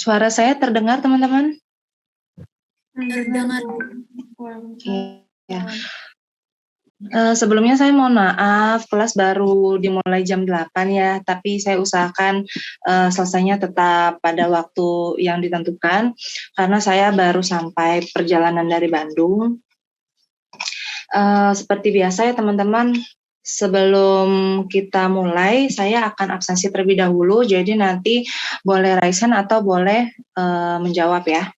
Suara saya terdengar, teman-teman? Terdengar. Iya. Sebelumnya saya mohon maaf, kelas baru dimulai jam 8 ya, tapi saya usahakan selesainya tetap pada waktu yang ditentukan, karena saya baru sampai perjalanan dari Bandung. Seperti biasa ya teman-teman, sebelum kita mulai, saya akan absensi terlebih dahulu, jadi nanti boleh raise hand atau boleh menjawab ya.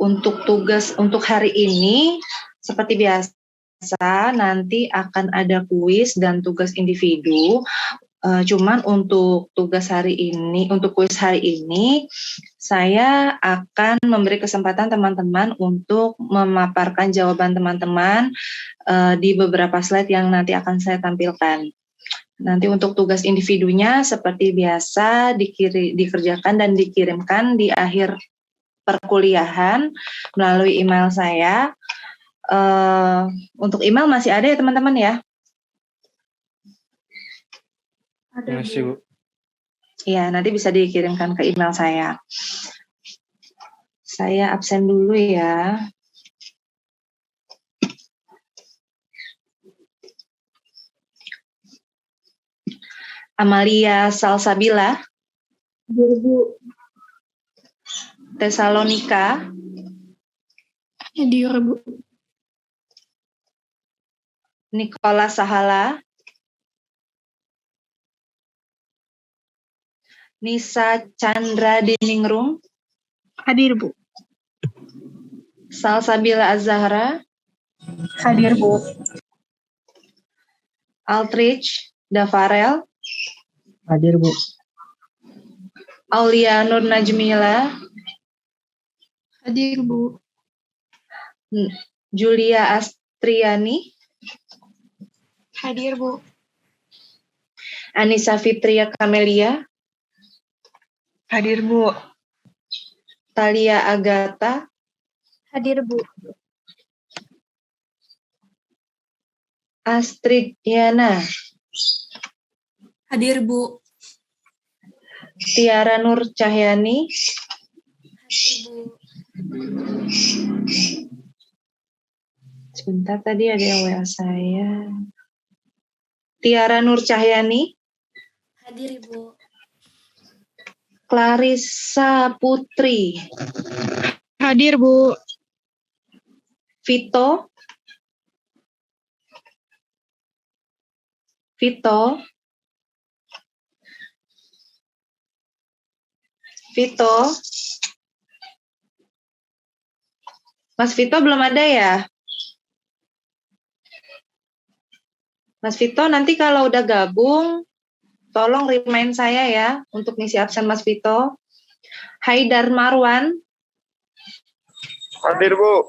Untuk tugas untuk hari ini, seperti biasa, nanti akan ada kuis dan tugas individu. Cuman untuk tugas hari ini, untuk kuis hari ini, saya akan memberi kesempatan teman-teman untuk memaparkan jawaban teman-teman di beberapa slide yang nanti akan saya tampilkan. Nanti untuk tugas individunya seperti biasa dikerjakan dan dikirimkan di akhir perkuliahan melalui email saya. Untuk email masih ada ya teman-teman ya? Masih, Bu. Ya, nanti bisa dikirimkan ke email saya. Saya absen dulu ya. Amalia Salsabila. Bu. Tesalonika. Hadir, Bu. Nikola Sahala. Nisa Chandra Diningrum. Hadir, Bu. Salsabila Azahra. Hadir, Bu. Altrich Dafarel. Hadir, Bu. Aulia Nur Najmila. Hadir, Bu. Julia Astriani. Hadir, Bu. Anissa Fitria Kamelia. Hadir, Bu. Talia Agatha. Hadir, Bu. Astrid Yana. Hadir, Bu. Tiara Nur Cahyani. Hadir, Bu. Sebentar, tadi ada yang WA saya. Tiara Nur Cahyani. Hadir, Bu. Clarissa Putri. Hadir, Bu. Vito. Vito. Vito. Mas Vito belum ada ya? Mas Vito, nanti kalau udah gabung, tolong remind saya ya untuk ngisi absen Mas Vito. Haidar Marwan. Hadir, Bu.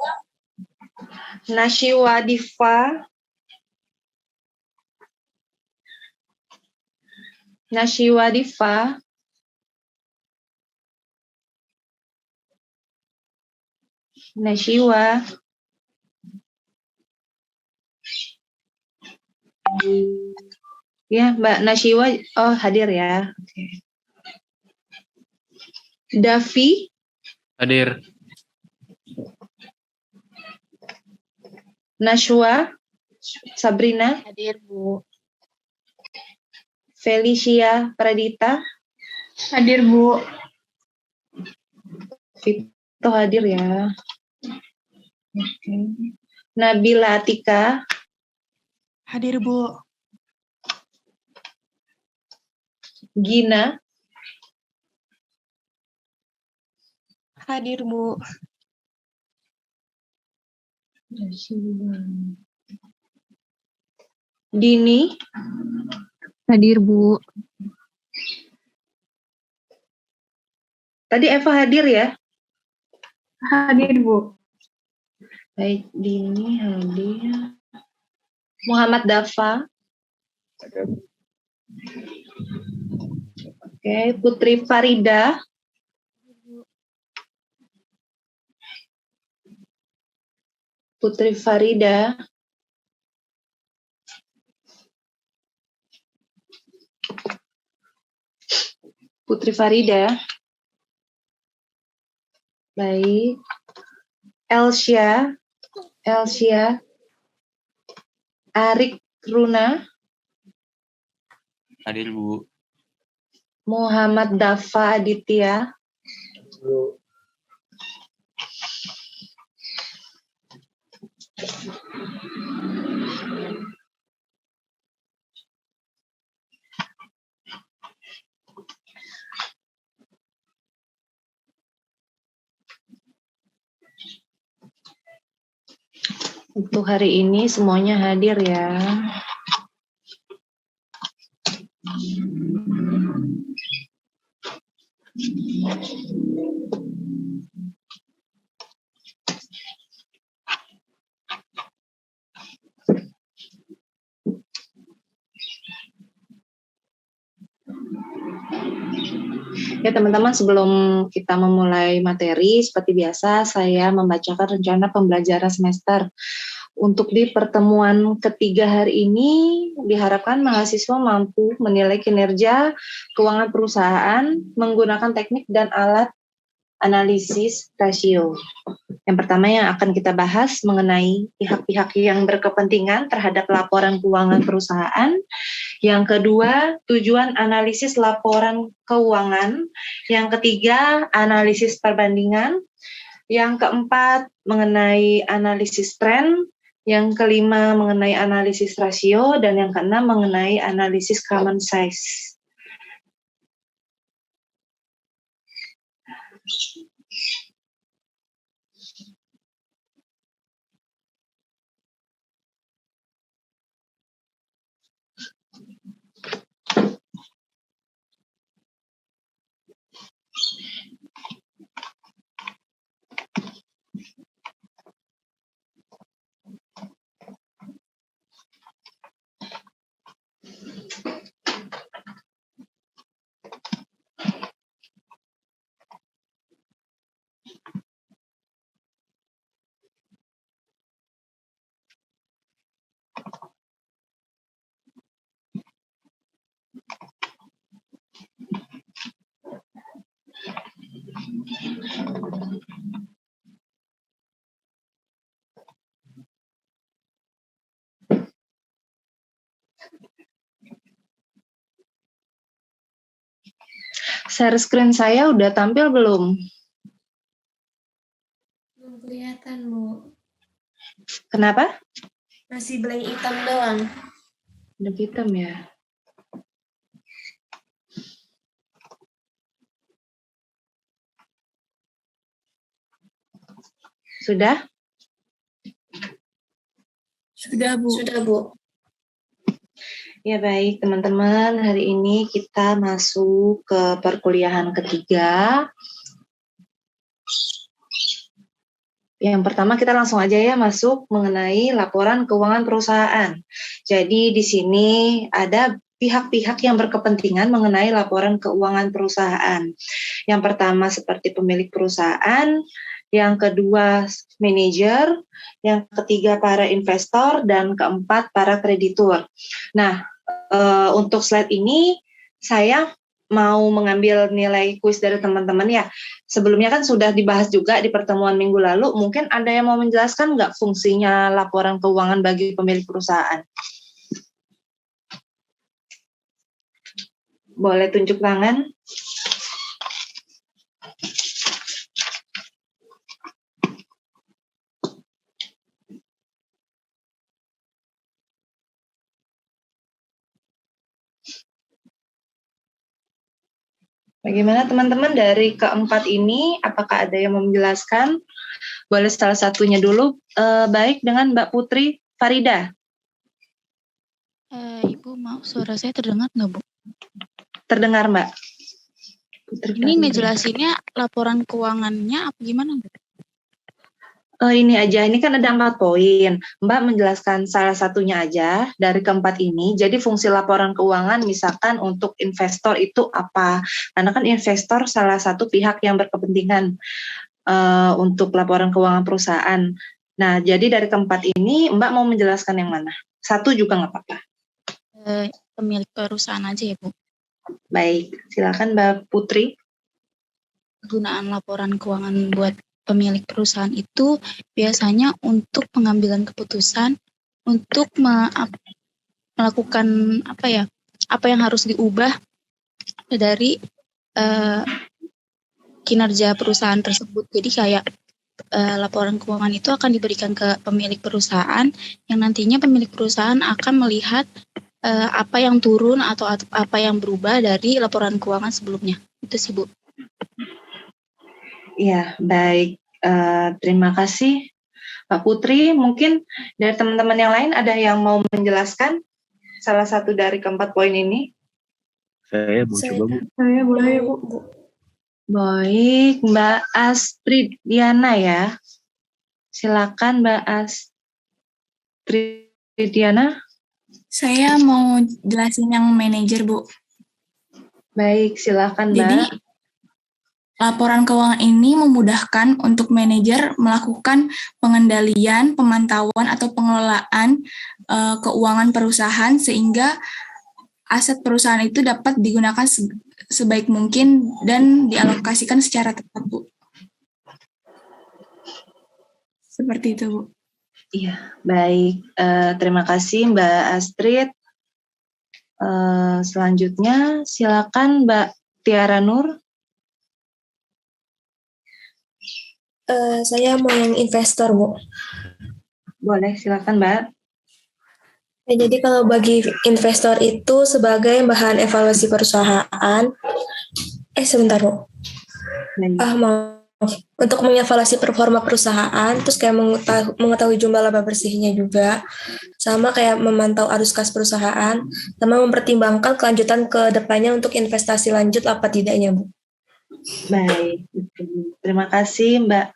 Nashiwa Diva. Nashiwa Diva. Nashiwa. Ya, Mbak Nashiwa, oh hadir ya. Oke. Davi. Hadir. Nashwa. Sabrina. Hadir, Bu. Felicia Pradita. Hadir, Bu. Vito hadir ya. Oke. Nabila Atika. Hadir, Bu. Gina. Hadir, Bu. Dini. Hadir, Bu. Tadi Eva hadir ya? Hadir, Bu. Baik, Dini hadir. Muhammad Dafa. Oke, Putri Farida. Putri Farida. Putri Farida. Baik. Elsia, Arik Runa, Hadir, Bu. Muhammad Dafa Aditya, untuk hari ini semuanya hadir ya. Ya teman-teman, sebelum kita memulai materi, seperti biasa saya membacakan rencana pembelajaran semester. Untuk di pertemuan ketiga hari ini, diharapkan mahasiswa mampu menilai kinerja keuangan perusahaan menggunakan teknik dan alat analisis rasio. Yang pertama yang akan kita bahas mengenai pihak-pihak yang berkepentingan terhadap laporan keuangan perusahaan. Yang kedua, tujuan analisis laporan keuangan. Yang ketiga, analisis perbandingan. Yang keempat, mengenai analisis tren. Yang kelima, mengenai analisis rasio. Dan yang keenam, mengenai analisis common size. Share screen saya udah tampil belum? Belum kelihatan, Bu. Kenapa? Masih blank hitam doang. Udah hitam ya. Sudah? Sudah, Bu. Sudah, Bu. Ya baik teman-teman, hari ini kita masuk ke perkuliahan ketiga. Yang pertama kita langsung aja ya masuk mengenai laporan keuangan perusahaan. Jadi di sini ada pihak-pihak yang berkepentingan mengenai laporan keuangan perusahaan. Yang pertama seperti pemilik perusahaan, yang kedua manajer, yang ketiga para investor, dan keempat para kreditur. Nah, untuk slide ini saya mau mengambil nilai kuis dari teman-teman ya. Sebelumnya kan sudah dibahas juga di pertemuan minggu lalu. Mungkin ada yang mau menjelaskan nggak fungsinya laporan keuangan bagi pemilik perusahaan? Boleh tunjuk tangan. Bagaimana teman-teman dari keempat ini, apakah ada yang mau menjelaskan? Boleh salah satunya dulu, baik dengan Mbak Putri Farida. Ibu, maaf suara saya terdengar nggak, Bu? Terdengar, Mbak. Putri Ini Farida. ngejelasinnya laporan keuangannya apa gimana, Bu? Ini aja, ini kan ada 4 poin. Mbak menjelaskan salah satunya aja dari keempat ini. Jadi fungsi laporan keuangan misalkan untuk investor itu apa? Karena kan investor salah satu pihak yang berkepentingan untuk laporan keuangan perusahaan. Nah, jadi dari keempat ini Mbak mau menjelaskan yang mana? Satu juga nggak apa-apa. Pemilik perusahaan aja ya, Bu. Baik, silakan Mbak Putri. penggunaan laporan keuangan buat pemilik perusahaan itu biasanya untuk pengambilan keputusan untuk melakukan apa yang harus diubah dari kinerja perusahaan tersebut. Jadi kayak laporan keuangan itu akan diberikan ke pemilik perusahaan yang nantinya pemilik perusahaan akan melihat apa yang turun atau apa yang berubah dari laporan keuangan sebelumnya. Itu sih, Bu. Ya, baik. Terima kasih, Mbak Putri. Mungkin dari teman-teman yang lain ada yang mau menjelaskan salah satu dari keempat poin ini? Saya mau coba, Bu. Saya boleh, Bu. Baik, Mbak Astrid Diana ya. Silakan Mbak Astrid Diana. Saya mau jelasin yang manajer, Bu. Baik, silakan Mbak. Jadi, laporan keuangan ini memudahkan untuk manajer melakukan pengendalian, pemantauan, atau pengelolaan keuangan perusahaan sehingga aset perusahaan itu dapat digunakan sebaik mungkin dan dialokasikan secara tepat, Bu. Seperti itu, Bu. Iya, baik. Terima kasih Mbak Astrid. Selanjutnya silakan Mbak Tiara Nur. Saya mau yang investor, Bu. Boleh, silakan Mbak. Ya, jadi kalau bagi investor itu sebagai bahan evaluasi perusahaan, sebentar, Bu. Maaf. Untuk mengevaluasi performa perusahaan, terus kayak mengetahui jumlah laba bersihnya juga, sama kayak memantau arus kas perusahaan, sama mempertimbangkan kelanjutan ke depannya untuk investasi lanjut apa tidaknya, Bu. Baik, terima kasih Mbak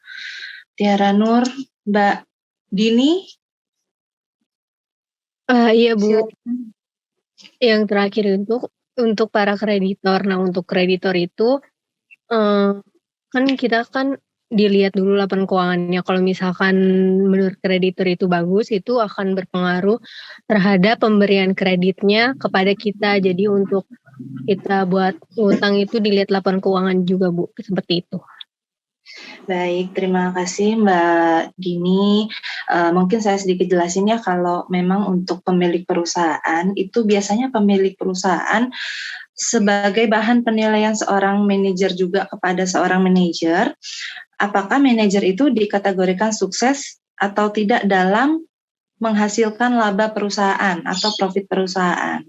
Tiara Nur. Mbak Dini? Iya, Bu. Yang terakhir untuk para kreditor. Nah, untuk kreditor itu kan kita dilihat dulu laporan keuangannya. Kalau misalkan menurut kreditor itu bagus, itu akan berpengaruh terhadap pemberian kreditnya kepada kita. Jadi untuk kita buat utang itu dilihat laporan keuangan juga, Bu. Seperti itu. Baik, terima kasih Mbak Dini. Mungkin saya sedikit jelasin ya, kalau memang untuk pemilik perusahaan, itu biasanya pemilik perusahaan sebagai bahan penilaian seorang manajer juga kepada seorang manajer, apakah manajer itu dikategorikan sukses atau tidak dalam menghasilkan laba perusahaan atau profit perusahaan.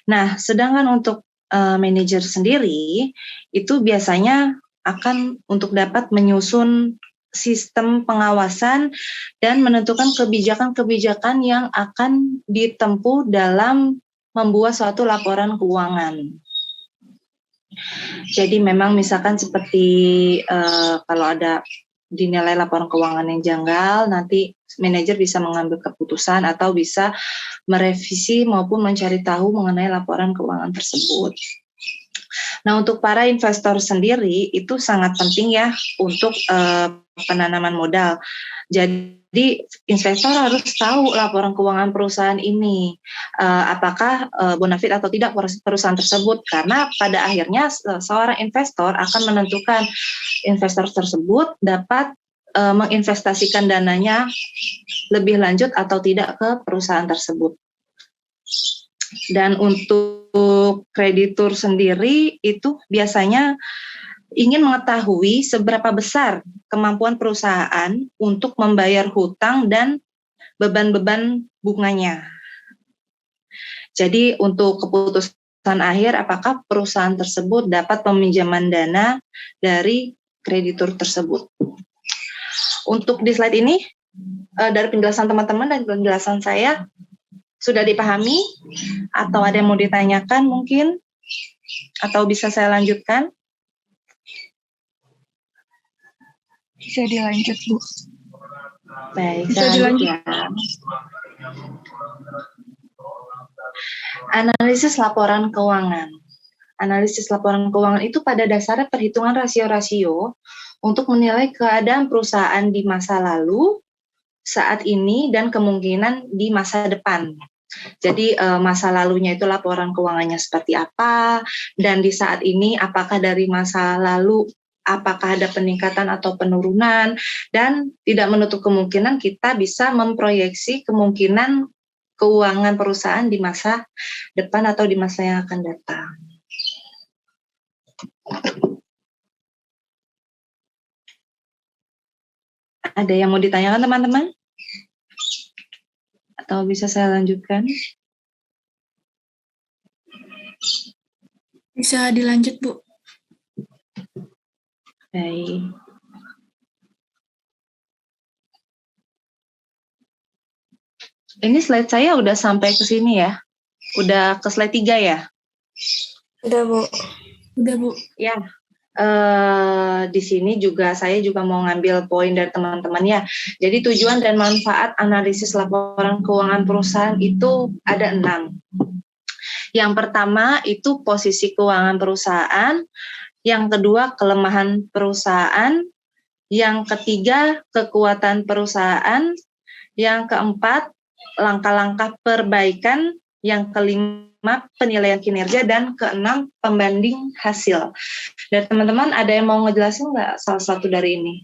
Nah, sedangkan untuk manajer sendiri, itu biasanya akan untuk dapat menyusun sistem pengawasan dan menentukan kebijakan-kebijakan yang akan ditempuh dalam membuat suatu laporan keuangan. Jadi memang misalkan seperti kalau ada dinilai laporan keuangan yang janggal, nanti manajer bisa mengambil keputusan atau bisa merevisi maupun mencari tahu mengenai laporan keuangan tersebut. Nah, untuk para investor sendiri itu sangat penting ya untuk penanaman modal. Jadi investor harus tahu laporan keuangan perusahaan ini, apakah bonafit atau tidak perusahaan tersebut, karena pada akhirnya seorang investor akan menentukan investor tersebut dapat menginvestasikan dananya lebih lanjut atau tidak ke perusahaan tersebut. Dan untuk kreditur sendiri itu biasanya ingin mengetahui seberapa besar kemampuan perusahaan untuk membayar hutang dan beban-beban bunganya. Jadi untuk keputusan akhir apakah perusahaan tersebut dapat peminjaman dana dari kreditur tersebut. Untuk di slide ini dari penjelasan teman-teman dan penjelasan saya sudah dipahami atau ada yang mau ditanyakan mungkin, atau bisa saya lanjutkan? Bisa dilanjut, Bu. Baik, Bisa dilanjut. ya. Analisis laporan keuangan. Analisis laporan keuangan itu pada dasarnya perhitungan rasio-rasio untuk menilai keadaan perusahaan di masa lalu, saat ini, dan kemungkinan di masa depan. Jadi masa lalunya itu laporan keuangannya seperti apa, dan di saat ini apakah dari masa lalu apakah ada peningkatan atau penurunan, dan tidak menutup kemungkinan kita bisa memproyeksi kemungkinan keuangan perusahaan di masa depan atau di masa yang akan datang. Ada yang mau ditanyakan teman-teman? Atau bisa saya lanjutkan? Bisa dilanjut, Bu. Baik. Ini slide saya udah sampai ke sini ya? Udah ke slide 3 ya? Udah, Bu. Udah, Bu. Ya. Di sini juga saya juga mau ngambil poin dari teman-teman ya. Jadi tujuan dan manfaat analisis laporan keuangan perusahaan itu ada 6. Yang pertama itu posisi keuangan perusahaan, yang kedua kelemahan perusahaan, yang ketiga kekuatan perusahaan, yang keempat langkah-langkah perbaikan, yang kelima penilaian kinerja, dan keenam pembanding hasil. Dan teman-teman ada yang mau ngejelasin nggak salah satu dari ini?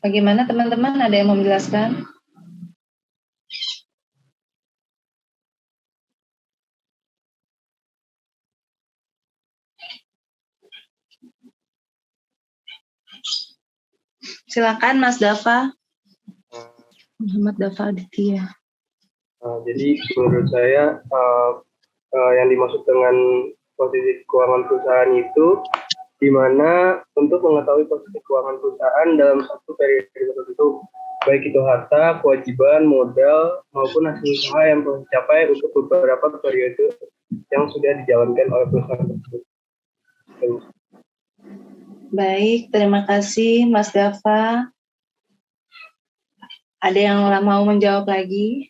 Bagaimana teman-teman? Ada yang mau menjelaskan? Silakan Mas Dava. Muhammad Dava Aditya. Jadi menurut saya yang dimaksud dengan posisi keuangan perusahaan itu di mana untuk mengetahui posisi keuangan perusahaan dalam satu periode tertentu, baik itu harta, kewajiban, modal, maupun hasil usaha yang telah dicapai untuk beberapa periode yang sudah dijalankan oleh perusahaan tersebut. Baik, terima kasih Mas Dava. Ada yang mau menjawab lagi?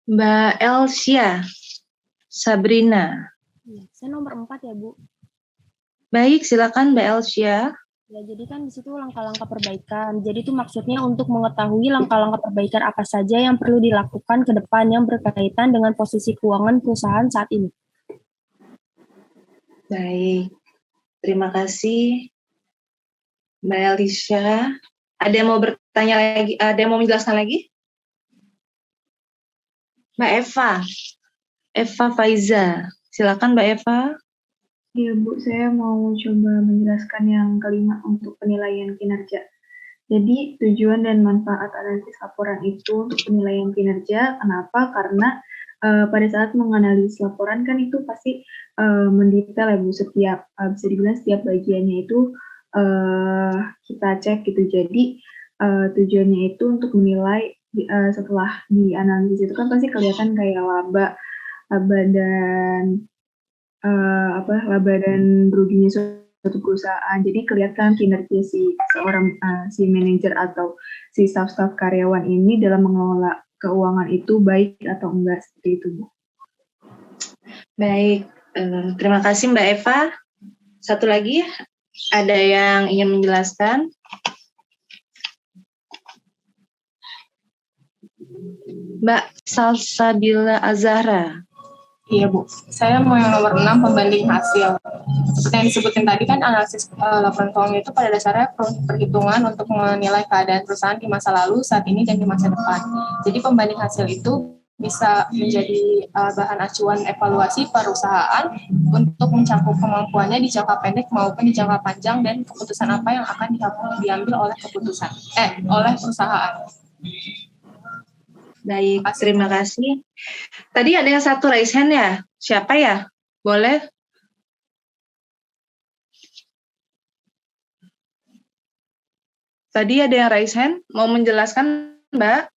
Mbak Elsia Sabrina. Saya nomor 4 ya, Bu. Baik, silakan Mbak Elsia. Ya, jadi kan di situ langkah-langkah perbaikan. Jadi itu maksudnya untuk mengetahui langkah-langkah perbaikan apa saja yang perlu dilakukan ke depan yang berkaitan dengan posisi keuangan perusahaan saat ini. Baik, terima kasih Mbak Elsia. Ada yang mau bertanya lagi? Ada yang mau menjelaskan lagi? Mbak Eva Faiza. Silakan Mbak Eva. Iya Bu, saya mau coba menjelaskan yang kelima untuk penilaian kinerja. Jadi tujuan dan manfaat analisis laporan itu untuk penilaian kinerja. Kenapa? Karena pada saat menganalisis laporan kan itu pasti mendetail ya Bu, setiap bisa dibilang setiap bagiannya itu kita cek gitu. Jadi tujuannya itu untuk menilai setelah dianalisis itu kan pasti kelihatan kayak laba dan ruginya suatu perusahaan. Jadi kelihatan kinerja si manajer atau si staf karyawan ini dalam mengelola keuangan itu baik atau enggak, seperti itu Bu. Baik, terima kasih Mbak Eva. Satu lagi, ada yang ingin menjelaskan? Mbak Salsabila Azahra. Iya Bu, saya mau yang nomor 6, pembanding hasil. Seperti yang disebutin tadi kan analisis laporan keuangan itu pada dasarnya perhitungan untuk menilai keadaan perusahaan di masa lalu, saat ini, dan di masa depan. Jadi pembanding hasil itu bisa menjadi bahan acuan evaluasi perusahaan untuk mencakup kemampuannya di jangka pendek maupun di jangka panjang dan keputusan apa yang akan diambil oleh oleh perusahaan. Baik, terima kasih. Tadi ada yang satu raise hand ya? Siapa ya? Boleh? Tadi ada yang raise hand, mau menjelaskan, Mbak?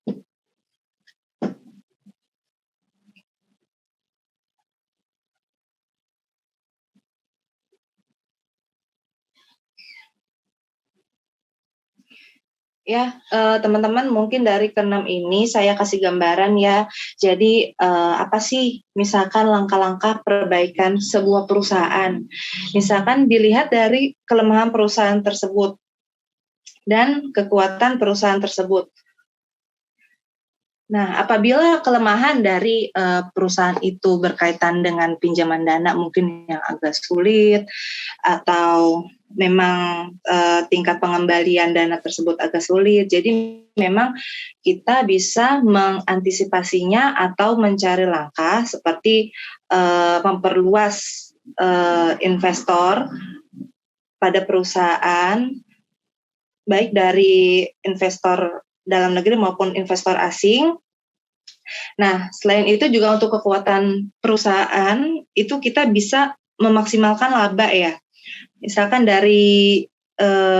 Ya, teman-teman, mungkin dari ke-6 ini saya kasih gambaran ya. Jadi apa sih misalkan langkah-langkah perbaikan sebuah perusahaan? Misalkan dilihat dari kelemahan perusahaan tersebut dan kekuatan perusahaan tersebut. Nah, apabila kelemahan dari perusahaan itu berkaitan dengan pinjaman dana mungkin yang agak sulit, atau memang tingkat pengembalian dana tersebut agak sulit, jadi memang kita bisa mengantisipasinya atau mencari langkah seperti memperluas investor pada perusahaan, baik dari investor dalam negeri maupun investor asing. Nah, selain itu juga untuk kekuatan perusahaan, itu kita bisa memaksimalkan laba ya. Misalkan dari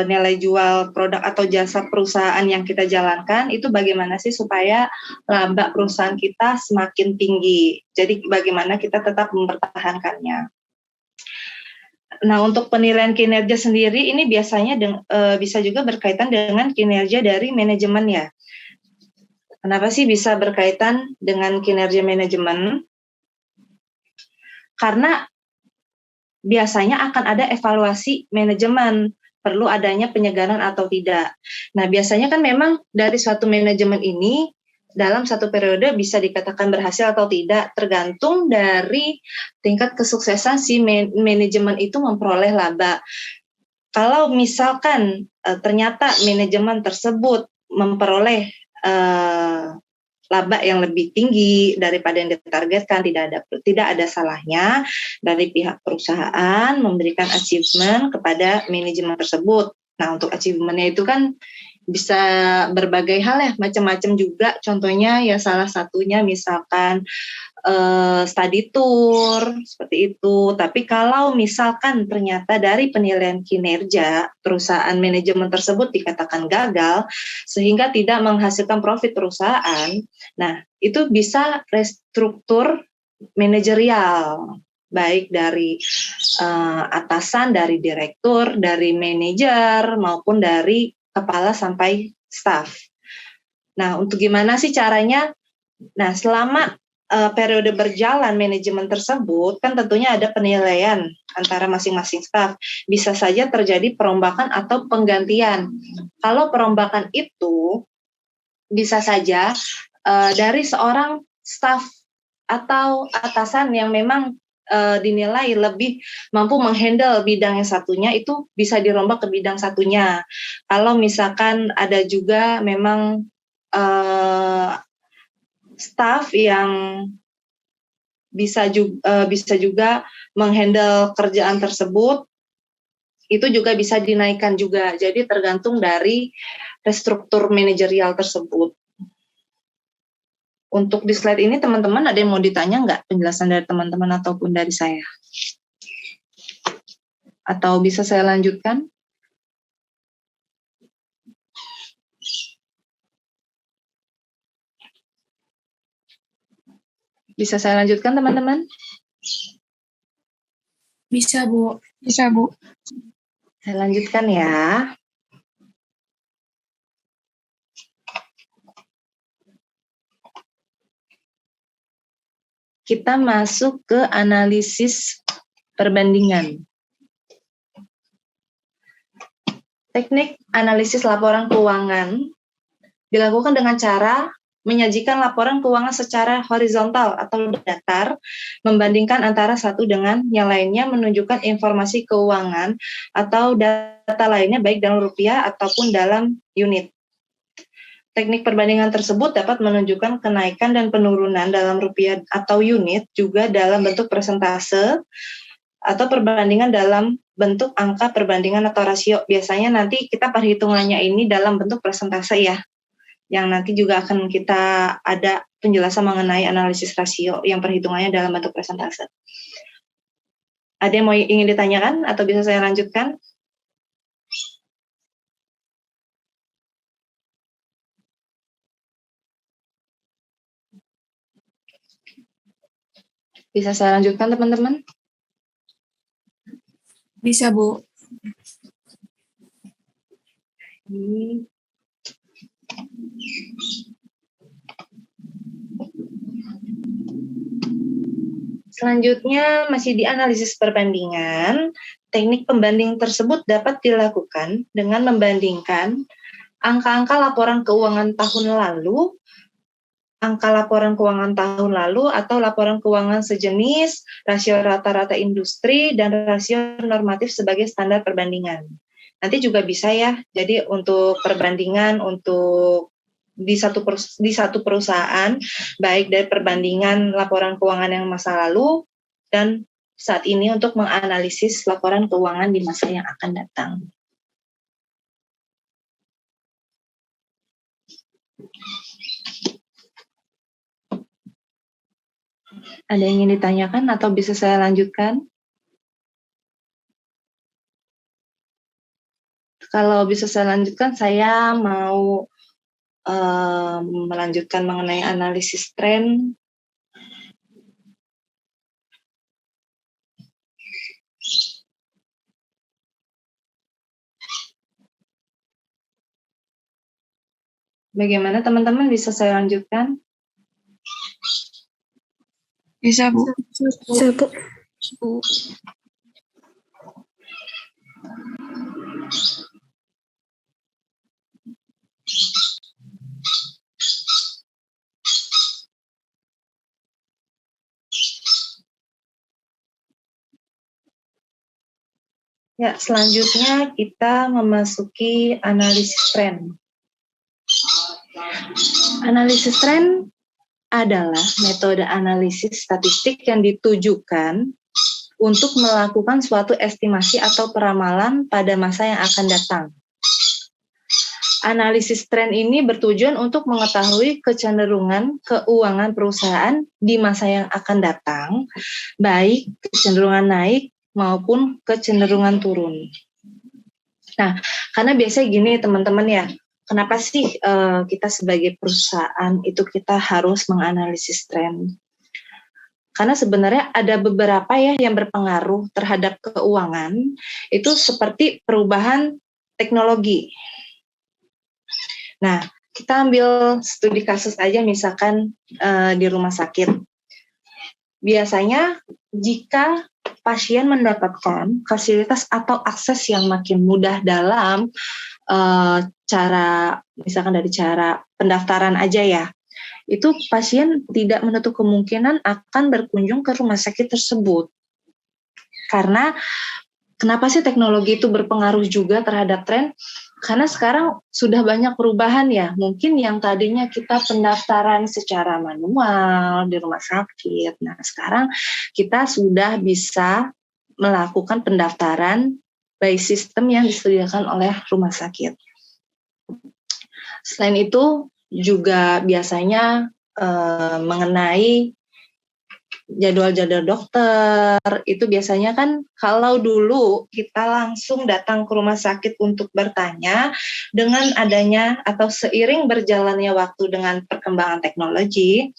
nilai jual produk atau jasa perusahaan yang kita jalankan, itu bagaimana sih supaya laba perusahaan kita semakin tinggi. Jadi bagaimana kita tetap mempertahankannya. Nah, untuk penilaian kinerja sendiri ini biasanya bisa juga berkaitan dengan kinerja dari manajemen ya. Kenapa sih bisa berkaitan dengan kinerja manajemen? Karena biasanya akan ada evaluasi manajemen, perlu adanya penyegaran atau tidak. Nah, biasanya kan memang dari suatu manajemen ini dalam satu periode bisa dikatakan berhasil atau tidak, tergantung dari tingkat kesuksesan si manajemen itu memperoleh laba. Kalau misalkan ternyata manajemen tersebut memperoleh laba yang lebih tinggi daripada yang ditargetkan, tidak ada salahnya dari pihak perusahaan memberikan achievement kepada manajemen tersebut. Nah, untuk achievement-nya itu kan bisa berbagai hal ya, macam-macam juga. Contohnya ya salah satunya misalkan study tour seperti itu. Tapi kalau misalkan ternyata dari penilaian kinerja perusahaan manajemen tersebut dikatakan gagal sehingga tidak menghasilkan profit perusahaan, nah itu bisa restruktur manajerial, baik dari atasan, dari direktur, dari manajer maupun dari kepala sampai staf. Nah, untuk gimana sih caranya? Nah, selama periode berjalan manajemen tersebut, kan tentunya ada penilaian antara masing-masing staf. Bisa saja terjadi perombakan atau penggantian. Kalau perombakan itu bisa saja dari seorang staf atau atasan yang memang dinilai lebih mampu menghandle bidang yang satunya, itu bisa dirombak ke bidang satunya. Kalau misalkan ada juga memang staf yang bisa juga menghandle kerjaan tersebut, itu juga bisa dinaikkan juga. Jadi tergantung dari restruktur manajerial tersebut. Untuk di slide ini teman-teman ada yang mau ditanya nggak, penjelasan dari teman-teman ataupun dari saya? Atau bisa saya lanjutkan? Bisa saya lanjutkan teman-teman? Bisa, Bu. Bisa, Bu. Saya lanjutkan ya. Kita masuk ke analisis perbandingan. Teknik analisis laporan keuangan dilakukan dengan cara menyajikan laporan keuangan secara horizontal atau datar, membandingkan antara satu dengan yang lainnya, menunjukkan informasi keuangan atau data lainnya baik dalam rupiah ataupun dalam unit. Teknik perbandingan tersebut dapat menunjukkan kenaikan dan penurunan dalam rupiah atau unit, juga dalam bentuk persentase atau perbandingan dalam bentuk angka perbandingan atau rasio. Biasanya nanti kita perhitungannya ini dalam bentuk persentase ya. yang nanti juga akan kita ada penjelasan mengenai analisis rasio yang perhitungannya dalam bentuk persentase. Ada yang ingin ditanyakan atau bisa saya lanjutkan? Bisa saya lanjutkan, teman-teman? Bisa, Bu. Selanjutnya masih di analisis perbandingan. Teknik pembanding tersebut dapat dilakukan dengan membandingkan angka-angka laporan keuangan tahun lalu, angka laporan keuangan tahun lalu atau laporan keuangan sejenis, rasio rata-rata industri, dan rasio normatif sebagai standar perbandingan. Nanti juga bisa ya, jadi untuk perbandingan untuk di satu perusahaan, baik dari perbandingan laporan keuangan yang masa lalu dan saat ini untuk menganalisis laporan keuangan di masa yang akan datang. Ada yang ingin ditanyakan atau bisa saya lanjutkan? Kalau bisa saya lanjutkan, saya mau melanjutkan mengenai analisis tren. Bagaimana teman-teman, bisa saya lanjutkan? Bisa, Bu. Bisa, Bu. Ya, selanjutnya kita memasuki analisis tren. Analisis tren adalah metode analisis statistik yang ditujukan untuk melakukan suatu estimasi atau peramalan pada masa yang akan datang. Analisis tren ini bertujuan untuk mengetahui kecenderungan keuangan perusahaan di masa yang akan datang, baik kecenderungan naik maupun kecenderungan turun. Nah, karena biasanya gini teman-teman ya, kenapa sih kita sebagai perusahaan itu kita harus menganalisis tren? Karena sebenarnya ada beberapa ya yang berpengaruh terhadap keuangan, itu seperti perubahan teknologi. Nah, kita ambil studi kasus aja misalkan di rumah sakit. Biasanya jika pasien mendapatkan fasilitas atau akses yang makin mudah dalam cara, misalkan dari cara pendaftaran aja ya, itu pasien tidak menutup kemungkinan akan berkunjung ke rumah sakit tersebut. Karena kenapa sih teknologi itu berpengaruh juga terhadap tren? Karena sekarang sudah banyak perubahan ya. Mungkin yang tadinya kita pendaftaran secara manual di rumah sakit. Nah, sekarang kita sudah bisa melakukan pendaftaran by sistem yang disediakan oleh rumah sakit. Selain itu juga biasanya mengenai jadwal-jadwal dokter, itu biasanya kan kalau dulu kita langsung datang ke rumah sakit untuk bertanya, dengan adanya atau seiring berjalannya waktu dengan perkembangan teknologi,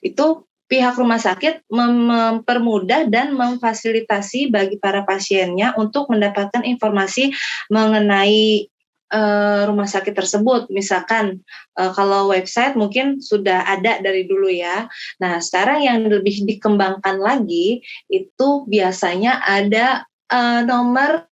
itu pihak rumah sakit mempermudah dan memfasilitasi bagi para pasiennya untuk mendapatkan informasi mengenai rumah sakit tersebut. Misalkan kalau website mungkin sudah ada dari dulu ya. Nah, sekarang yang lebih dikembangkan lagi itu biasanya ada nomor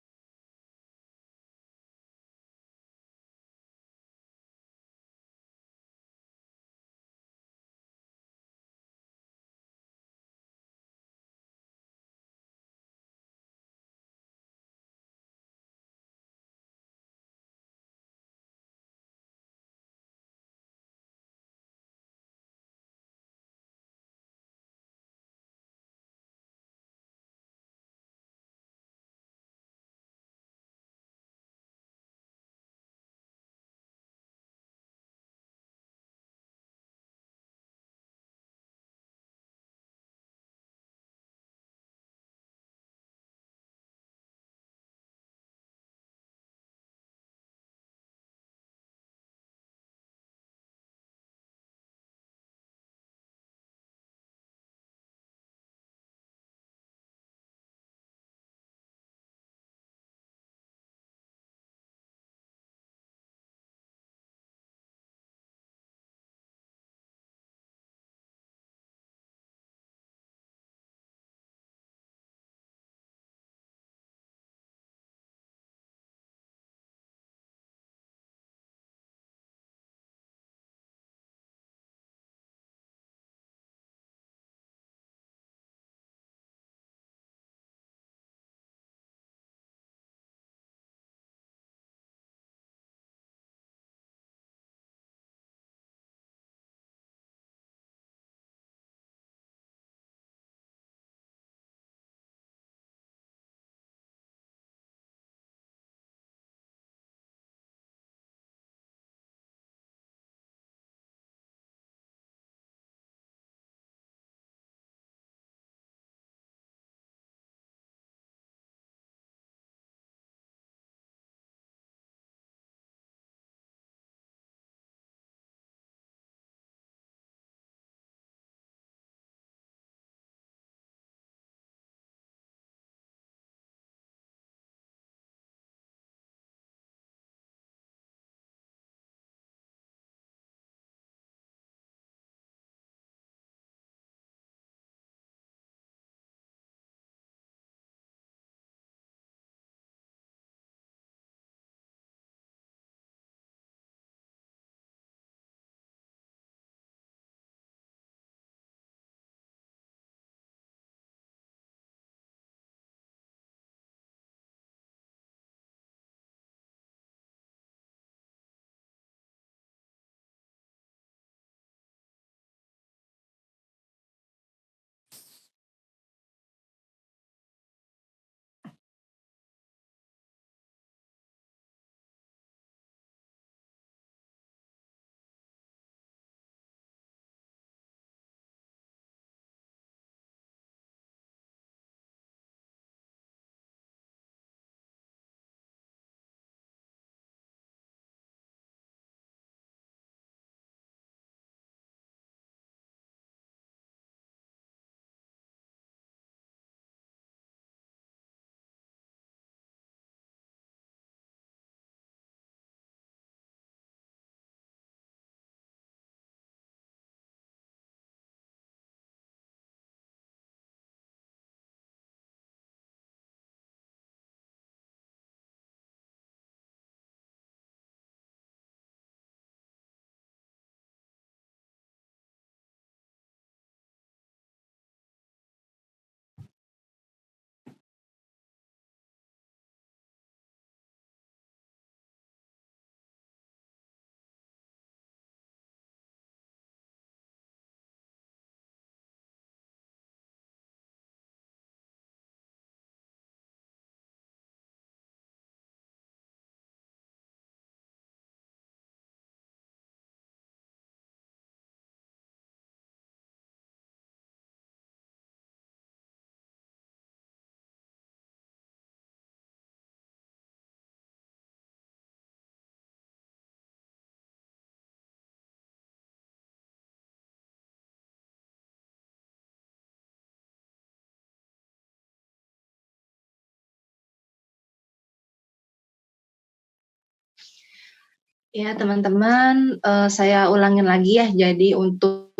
Ya, teman-teman, saya ulangin lagi ya. Jadi untuk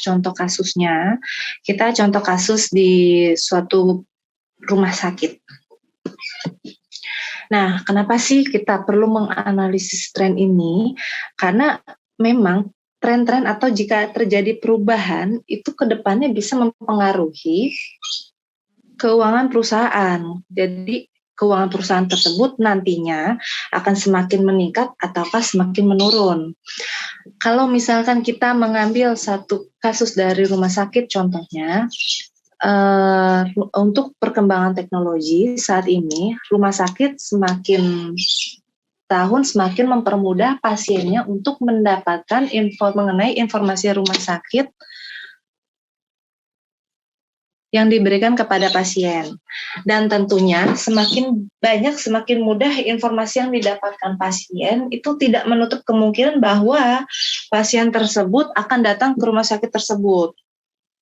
contoh kasusnya, kita contoh kasus di suatu rumah sakit. Nah, kenapa sih kita perlu menganalisis tren ini? Karena memang tren-tren atau jika terjadi perubahan, itu ke depannya bisa mempengaruhi keuangan perusahaan. Jadi keuangan perusahaan tersebut nantinya akan semakin meningkat ataukah semakin menurun. Kalau misalkan kita mengambil satu kasus dari rumah sakit contohnya, untuk perkembangan teknologi saat ini, rumah sakit semakin tahun semakin mempermudah pasiennya untuk mendapatkan mengenai informasi rumah sakit yang diberikan kepada pasien. Dan tentunya semakin banyak, semakin mudah informasi yang didapatkan pasien, itu tidak menutup kemungkinan bahwa pasien tersebut akan datang ke rumah sakit tersebut.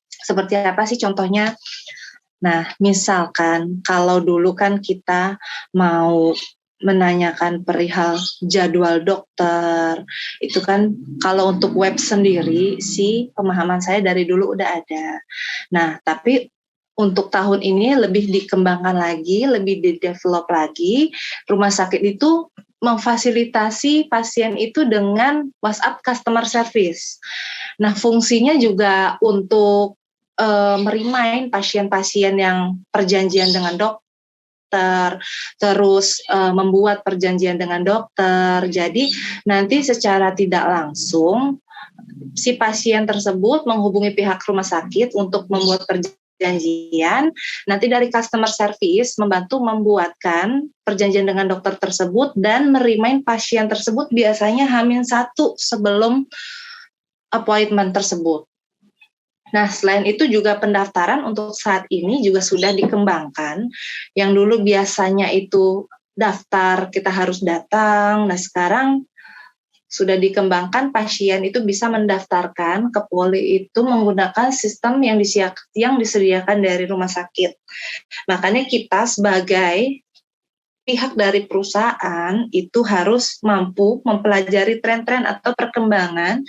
Seperti apa sih contohnya? Nah, misalkan kalau dulu kan kita mau menanyakan perihal jadwal dokter, itu kan kalau untuk web sendiri sih pemahaman saya dari dulu udah ada. Nah, tapi untuk tahun ini lebih dikembangkan lagi, lebih di-develop lagi. Rumah sakit itu memfasilitasi pasien itu dengan WhatsApp customer service. Nah, fungsinya juga untuk merimain pasien-pasien yang perjanjian dengan dokter, terus membuat perjanjian dengan dokter. Jadi nanti secara tidak langsung si pasien tersebut menghubungi pihak rumah sakit untuk membuat perjanjian, nanti dari customer service membantu membuatkan perjanjian dengan dokter tersebut dan merimain pasien tersebut biasanya H-1 sebelum appointment tersebut. Nah, selain itu juga pendaftaran untuk saat ini juga sudah dikembangkan. Yang dulu biasanya itu daftar kita harus datang, nah sekarang sudah dikembangkan pasien itu bisa mendaftarkan ke poli itu menggunakan sistem yang disediakan dari rumah sakit. Makanya kita sebagai pihak dari perusahaan itu harus mampu mempelajari tren-tren atau perkembangan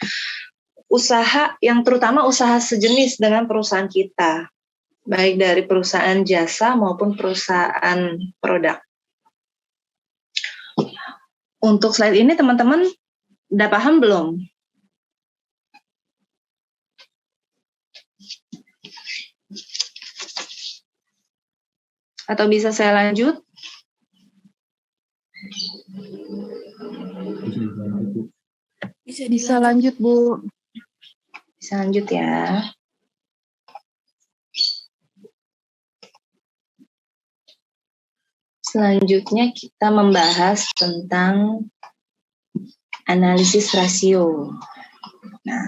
usaha yang terutama usaha sejenis dengan perusahaan kita, baik dari perusahaan jasa maupun perusahaan produk. Untuk slide ini teman-teman udah paham belum? Atau bisa saya lanjut? Bisa lanjut, Bu. Bisa lanjut ya. Selanjutnya kita membahas tentang analisis rasio. Nah,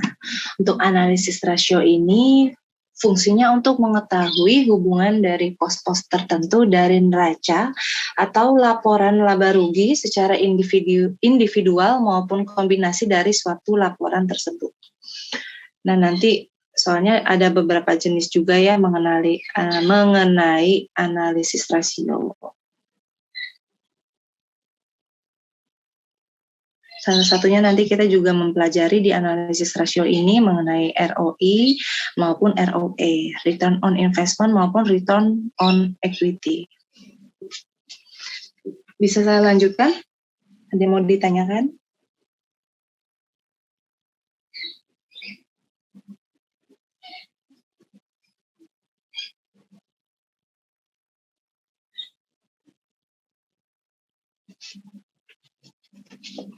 untuk analisis rasio ini fungsinya untuk mengetahui hubungan dari pos-pos tertentu dari neraca atau laporan laba rugi secara individual maupun kombinasi dari suatu laporan tersebut. Nah, nanti soalnya ada beberapa jenis juga ya mengenai analisis rasio. Salah satunya nanti kita juga mempelajari di analisis rasio ini mengenai ROI maupun ROE, return on investment maupun return on equity. Bisa saya lanjutkan? Ada yang mau ditanyakan?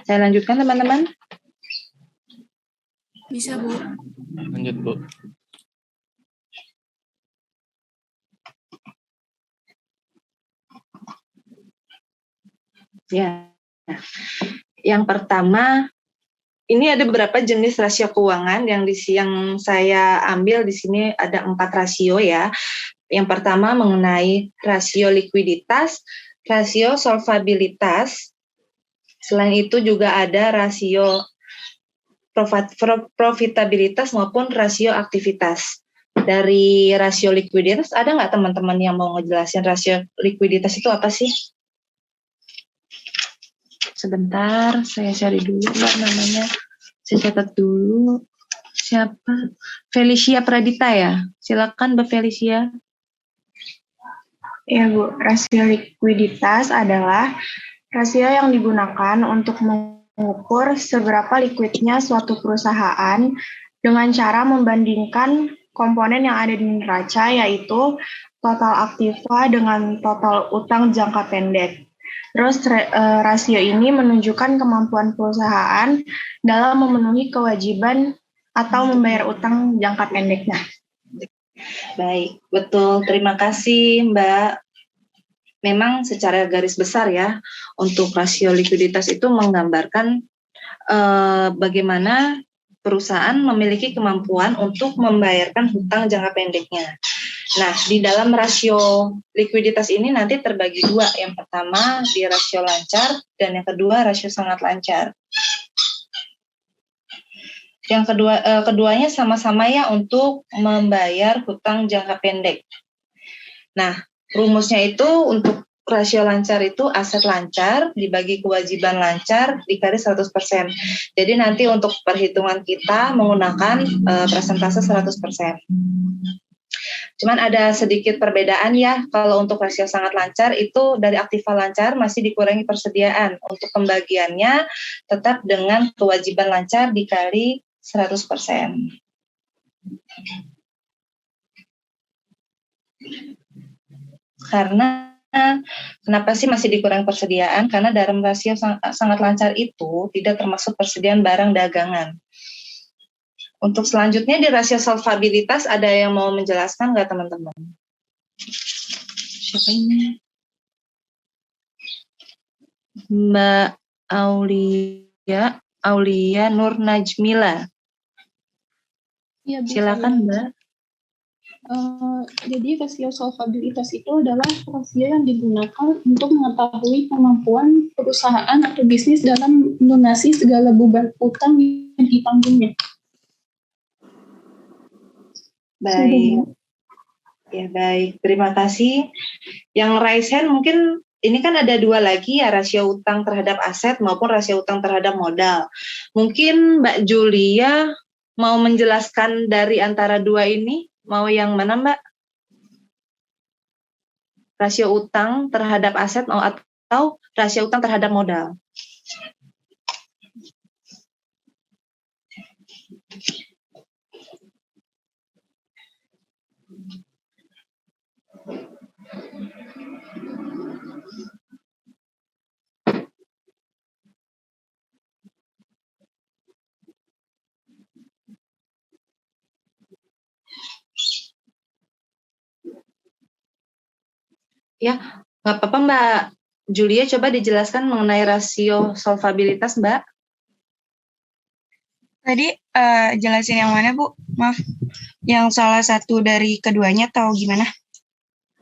Saya lanjutkan teman-teman? Bisa, Bu. Lanjut, Bu. Ya. Yang pertama, ini ada beberapa jenis rasio keuangan yang saya ambil di sini ada 4 rasio ya. Yang pertama mengenai rasio likuiditas, rasio solvabilitas. Selain itu juga ada rasio profitabilitas maupun rasio aktivitas. Dari rasio likuiditas, ada nggak teman-teman yang mau ngejelasin rasio likuiditas itu apa sih? Sebentar, saya cari dulu Mbak namanya. Saya catat dulu. Siapa? Felicia Pradita ya? Silakan Mbak Felicia. Ya Bu, rasio likuiditas adalah rasio yang digunakan untuk mengukur seberapa likuidnya suatu perusahaan dengan cara membandingkan komponen yang ada di neraca, yaitu total aktiva dengan total utang jangka pendek. Terus rasio ini menunjukkan kemampuan perusahaan dalam memenuhi kewajiban atau membayar utang jangka pendeknya. Baik, betul. Terima kasih Mbak. Memang secara garis besar ya, untuk rasio likuiditas itu menggambarkan bagaimana perusahaan memiliki kemampuan untuk membayarkan hutang jangka pendeknya. Nah, di dalam rasio likuiditas ini nanti terbagi dua. Yang pertama di rasio lancar dan yang kedua rasio sangat lancar. Yang keduanya sama-sama ya untuk membayar hutang jangka pendek. Nah, rumusnya itu untuk rasio lancar itu aset lancar dibagi kewajiban lancar dikali 100%. Jadi nanti untuk perhitungan kita menggunakan persentase 100%. Cuman ada sedikit perbedaan ya, kalau untuk rasio sangat lancar itu dari aktiva lancar masih dikurangi persediaan. Untuk pembagiannya tetap dengan kewajiban lancar dikali 100%. Karena kenapa sih masih dikurangi persediaan? Karena dalam rasio sangat lancar itu tidak termasuk persediaan barang dagangan. Untuk selanjutnya di rasio solvabilitas ada yang mau menjelaskan nggak teman-teman? Siapa ini? Mbak Aulia Nur Najmila. Ya, silakan Mbak. Jadi rasio solvabilitas itu adalah rasio yang digunakan untuk mengetahui kemampuan perusahaan atau bisnis dalam melunasi segala beban utang yang ditanggungnya. Baik. Ya baik, terima kasih. Yang raise hand mungkin ini kan ada dua lagi ya, rasio utang terhadap aset maupun rasio utang terhadap modal. Mungkin Mbak Julia mau menjelaskan dari antara dua ini, mau yang mana Mbak? Rasio utang terhadap aset atau rasio utang terhadap modal? Ya, nggak apa-apa Mbak Julia, coba dijelaskan mengenai rasio solvabilitas Mbak. Tadi jelasin yang mana Bu? Maaf, yang salah satu dari keduanya atau gimana?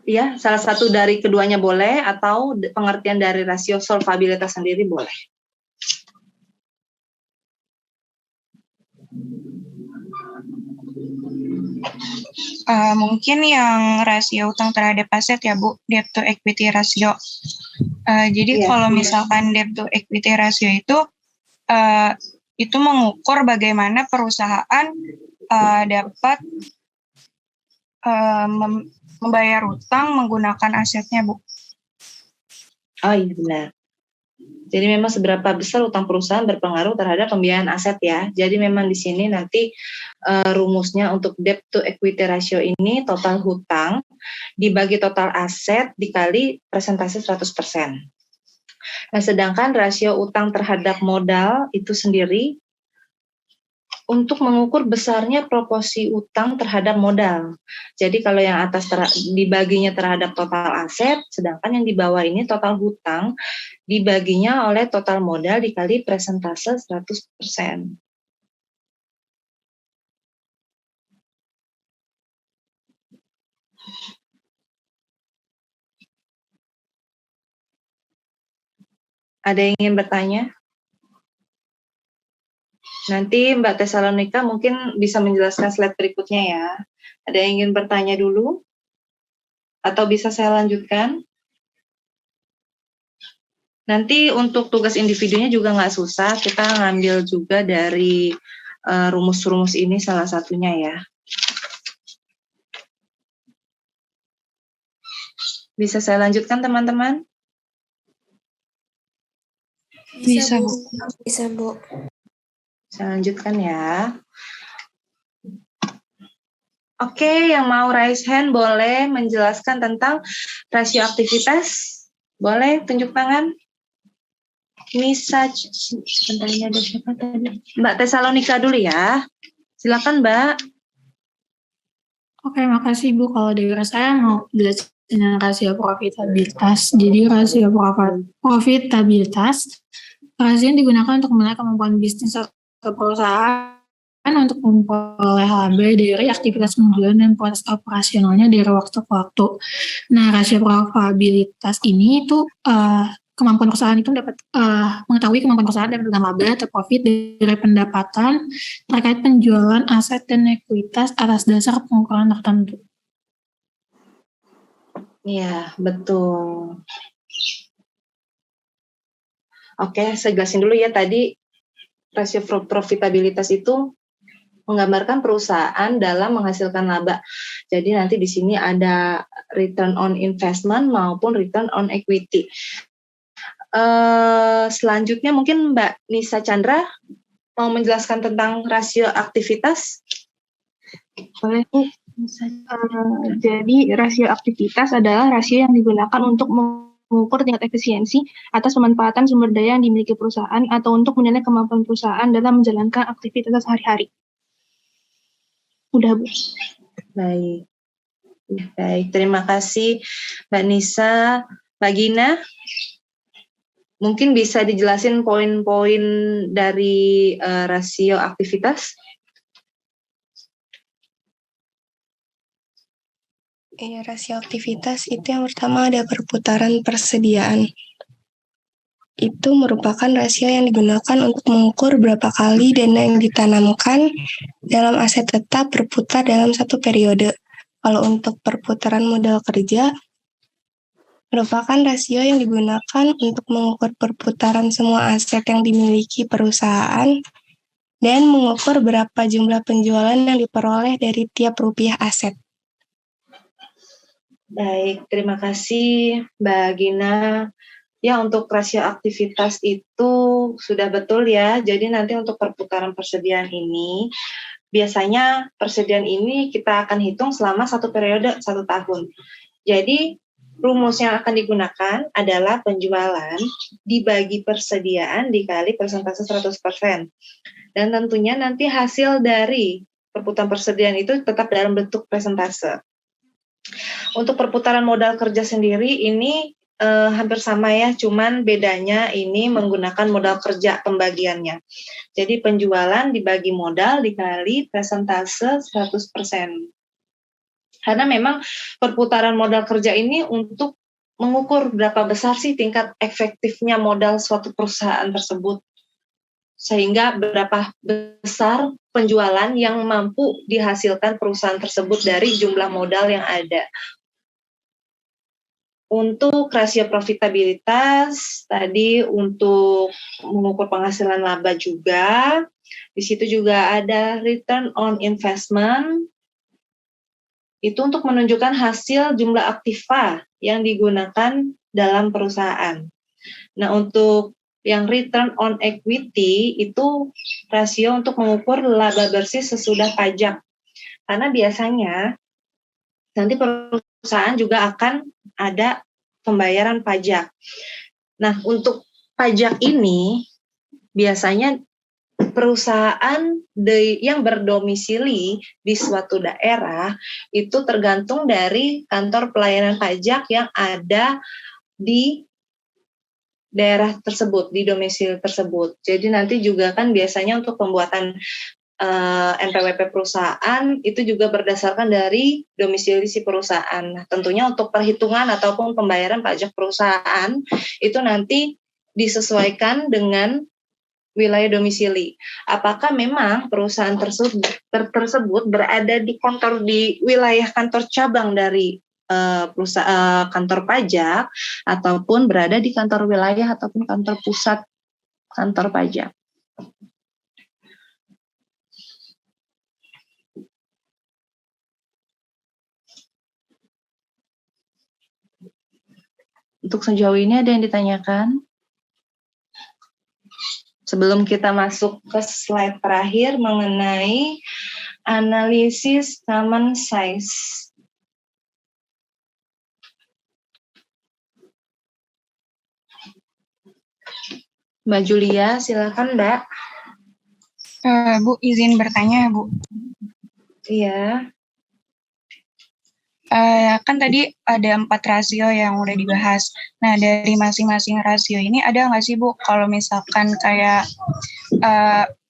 Iya, salah satu dari keduanya boleh atau pengertian dari rasio solvabilitas sendiri boleh. Mungkin yang rasio utang terhadap aset ya Bu, debt to equity ratio. Jadi kalau misalkan debt to equity ratio itu mengukur bagaimana perusahaan dapat membayar utang menggunakan asetnya Bu. Oh iya benar. Jadi memang seberapa besar utang perusahaan berpengaruh terhadap pembiayaan aset ya. Jadi memang di sini nanti rumusnya untuk debt to equity ratio ini total hutang dibagi total aset dikali persentase 100%. Nah, sedangkan rasio utang terhadap modal itu sendiri untuk mengukur besarnya proporsi utang terhadap modal. Jadi kalau yang atas dibaginya terhadap total aset, sedangkan yang di bawah ini total hutang dibaginya oleh total modal dikali persentase 100%. Ada yang ingin bertanya? Nanti Mbak Tesalonika mungkin bisa menjelaskan slide berikutnya ya. Ada yang ingin bertanya dulu? Atau bisa saya lanjutkan? Nanti untuk tugas individunya juga nggak susah, kita ngambil juga dari rumus-rumus ini salah satunya ya. Bisa saya lanjutkan teman-teman? Bisa, Bu. Bisa, Bu. Saya lanjutkan ya. Oke, yang mau raise hand boleh menjelaskan tentang rasio aktivitas? Boleh tunjuk tangan? Nisa, sebentar ini ada siapa tadi? Mbak Tesalonika dulu ya. Silakan Mbak. Oke, makasih Bu. Kalau dari saya mau jelasin rasio profitabilitas. Jadi rasio profitabilitas rasio yang digunakan untuk menilai kemampuan bisnis atau perusahaan untuk memperoleh laba dari aktivitas penjualan dan proses operasionalnya dari waktu ke waktu. Nah, rasio probabilitas ini itu kemampuan perusahaan itu dapat mengetahui kemampuan perusahaan dapat mendapatkan laba atau profit dari pendapatan terkait penjualan aset dan ekuitas atas dasar pengukuran tertentu. Iya, betul. Oke, saya jelasin dulu ya tadi rasio profitabilitas itu menggambarkan perusahaan dalam menghasilkan laba. Jadi nanti di sini ada return on investment maupun return on equity. Selanjutnya mungkin Mbak Nisa Chandra mau menjelaskan tentang rasio aktivitas. Boleh Bu. Jadi rasio aktivitas adalah rasio yang digunakan untuk mengukur tingkat efisiensi atas pemanfaatan sumber daya yang dimiliki perusahaan atau untuk menilai kemampuan perusahaan dalam menjalankan aktivitas sehari-hari. Udah Bu. Baik. Baik, terima kasih Mbak Nisa. Mbak Gina, mungkin bisa dijelasin poin-poin dari rasio aktivitas? Rasio aktivitas itu yang pertama ada perputaran persediaan. Itu merupakan rasio yang digunakan untuk mengukur berapa kali dana yang ditanamkan dalam aset tetap berputar dalam satu periode. Kalau untuk perputaran modal kerja, merupakan rasio yang digunakan untuk mengukur perputaran semua aset yang dimiliki perusahaan dan mengukur berapa jumlah penjualan yang diperoleh dari tiap rupiah aset. Baik, terima kasih Mbak Gina. Ya, untuk rasio aktivitas itu sudah betul ya. Jadi nanti untuk perputaran persediaan ini, biasanya persediaan ini kita akan hitung selama satu periode 1 tahun. Jadi rumus yang akan digunakan adalah penjualan dibagi persediaan dikali persentase 100%. Dan tentunya nanti hasil dari perputaran persediaan itu tetap dalam bentuk persentase. Untuk perputaran modal kerja sendiri ini hampir sama ya, cuman bedanya ini menggunakan modal kerja pembagiannya. Jadi penjualan dibagi modal dikali persentase 100%. Karena memang perputaran modal kerja ini untuk mengukur berapa besar sih tingkat efektifnya modal suatu perusahaan tersebut. Sehingga berapa besar penjualan yang mampu dihasilkan perusahaan tersebut dari jumlah modal yang ada. Untuk rasio profitabilitas, tadi untuk mengukur penghasilan laba juga, di situ juga ada return on investment, itu untuk menunjukkan hasil jumlah aktiva yang digunakan dalam perusahaan. Nah, untuk yang return on equity itu rasio untuk mengukur laba bersih sesudah pajak. Karena biasanya nanti perusahaan juga akan ada pembayaran pajak. Nah, untuk pajak ini biasanya perusahaan yang berdomisili di suatu daerah itu tergantung dari kantor pelayanan pajak yang ada di daerah tersebut, di domisili tersebut. Jadi nanti juga kan biasanya untuk pembuatan NPWP perusahaan itu juga berdasarkan dari domisili si perusahaan. Nah, tentunya untuk perhitungan ataupun pembayaran pajak perusahaan itu nanti disesuaikan dengan wilayah domisili. Apakah memang perusahaan tersebut berada di wilayah kantor cabang dari kantor pajak ataupun berada di kantor wilayah ataupun kantor pusat kantor pajak. Untuk sejauh ini ada yang ditanyakan? Sebelum kita masuk ke slide terakhir mengenai analisis common size. Mbak Julia, silakan Mbak. Bu, izin bertanya Bu. Iya. Kan tadi ada 4 rasio yang udah dibahas. Nah, dari masing-masing rasio ini ada nggak sih Bu, kalau misalkan kayak,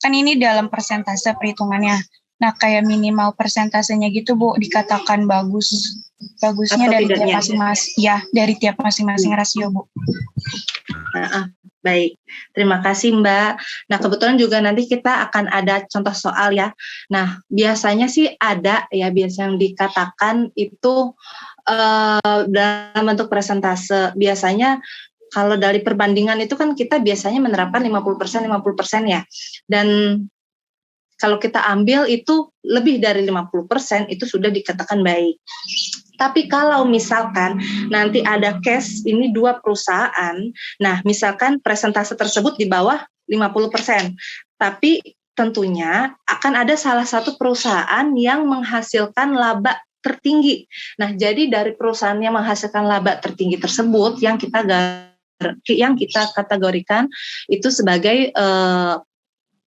kan ini dalam persentase perhitungannya. Nah, kayak minimal persentasenya gitu Bu, dikatakan bagusnya dari tiap masing-masing rasio Bu. Baik, terima kasih Mbak. Nah, kebetulan juga nanti kita akan ada contoh soal ya. Nah, biasanya sih ada ya, biasa yang dikatakan itu dalam bentuk persentase. Biasanya kalau dari perbandingan itu kan kita biasanya menerapkan 50% ya. Dan kalau kita ambil itu lebih dari 50% itu sudah dikatakan baik. Tapi kalau misalkan nanti ada case ini 2 perusahaan, nah misalkan persentase tersebut di bawah 50%, tapi tentunya akan ada salah satu perusahaan yang menghasilkan laba tertinggi. Nah, jadi dari perusahaan yang menghasilkan laba tertinggi tersebut yang kita kategorikan itu sebagai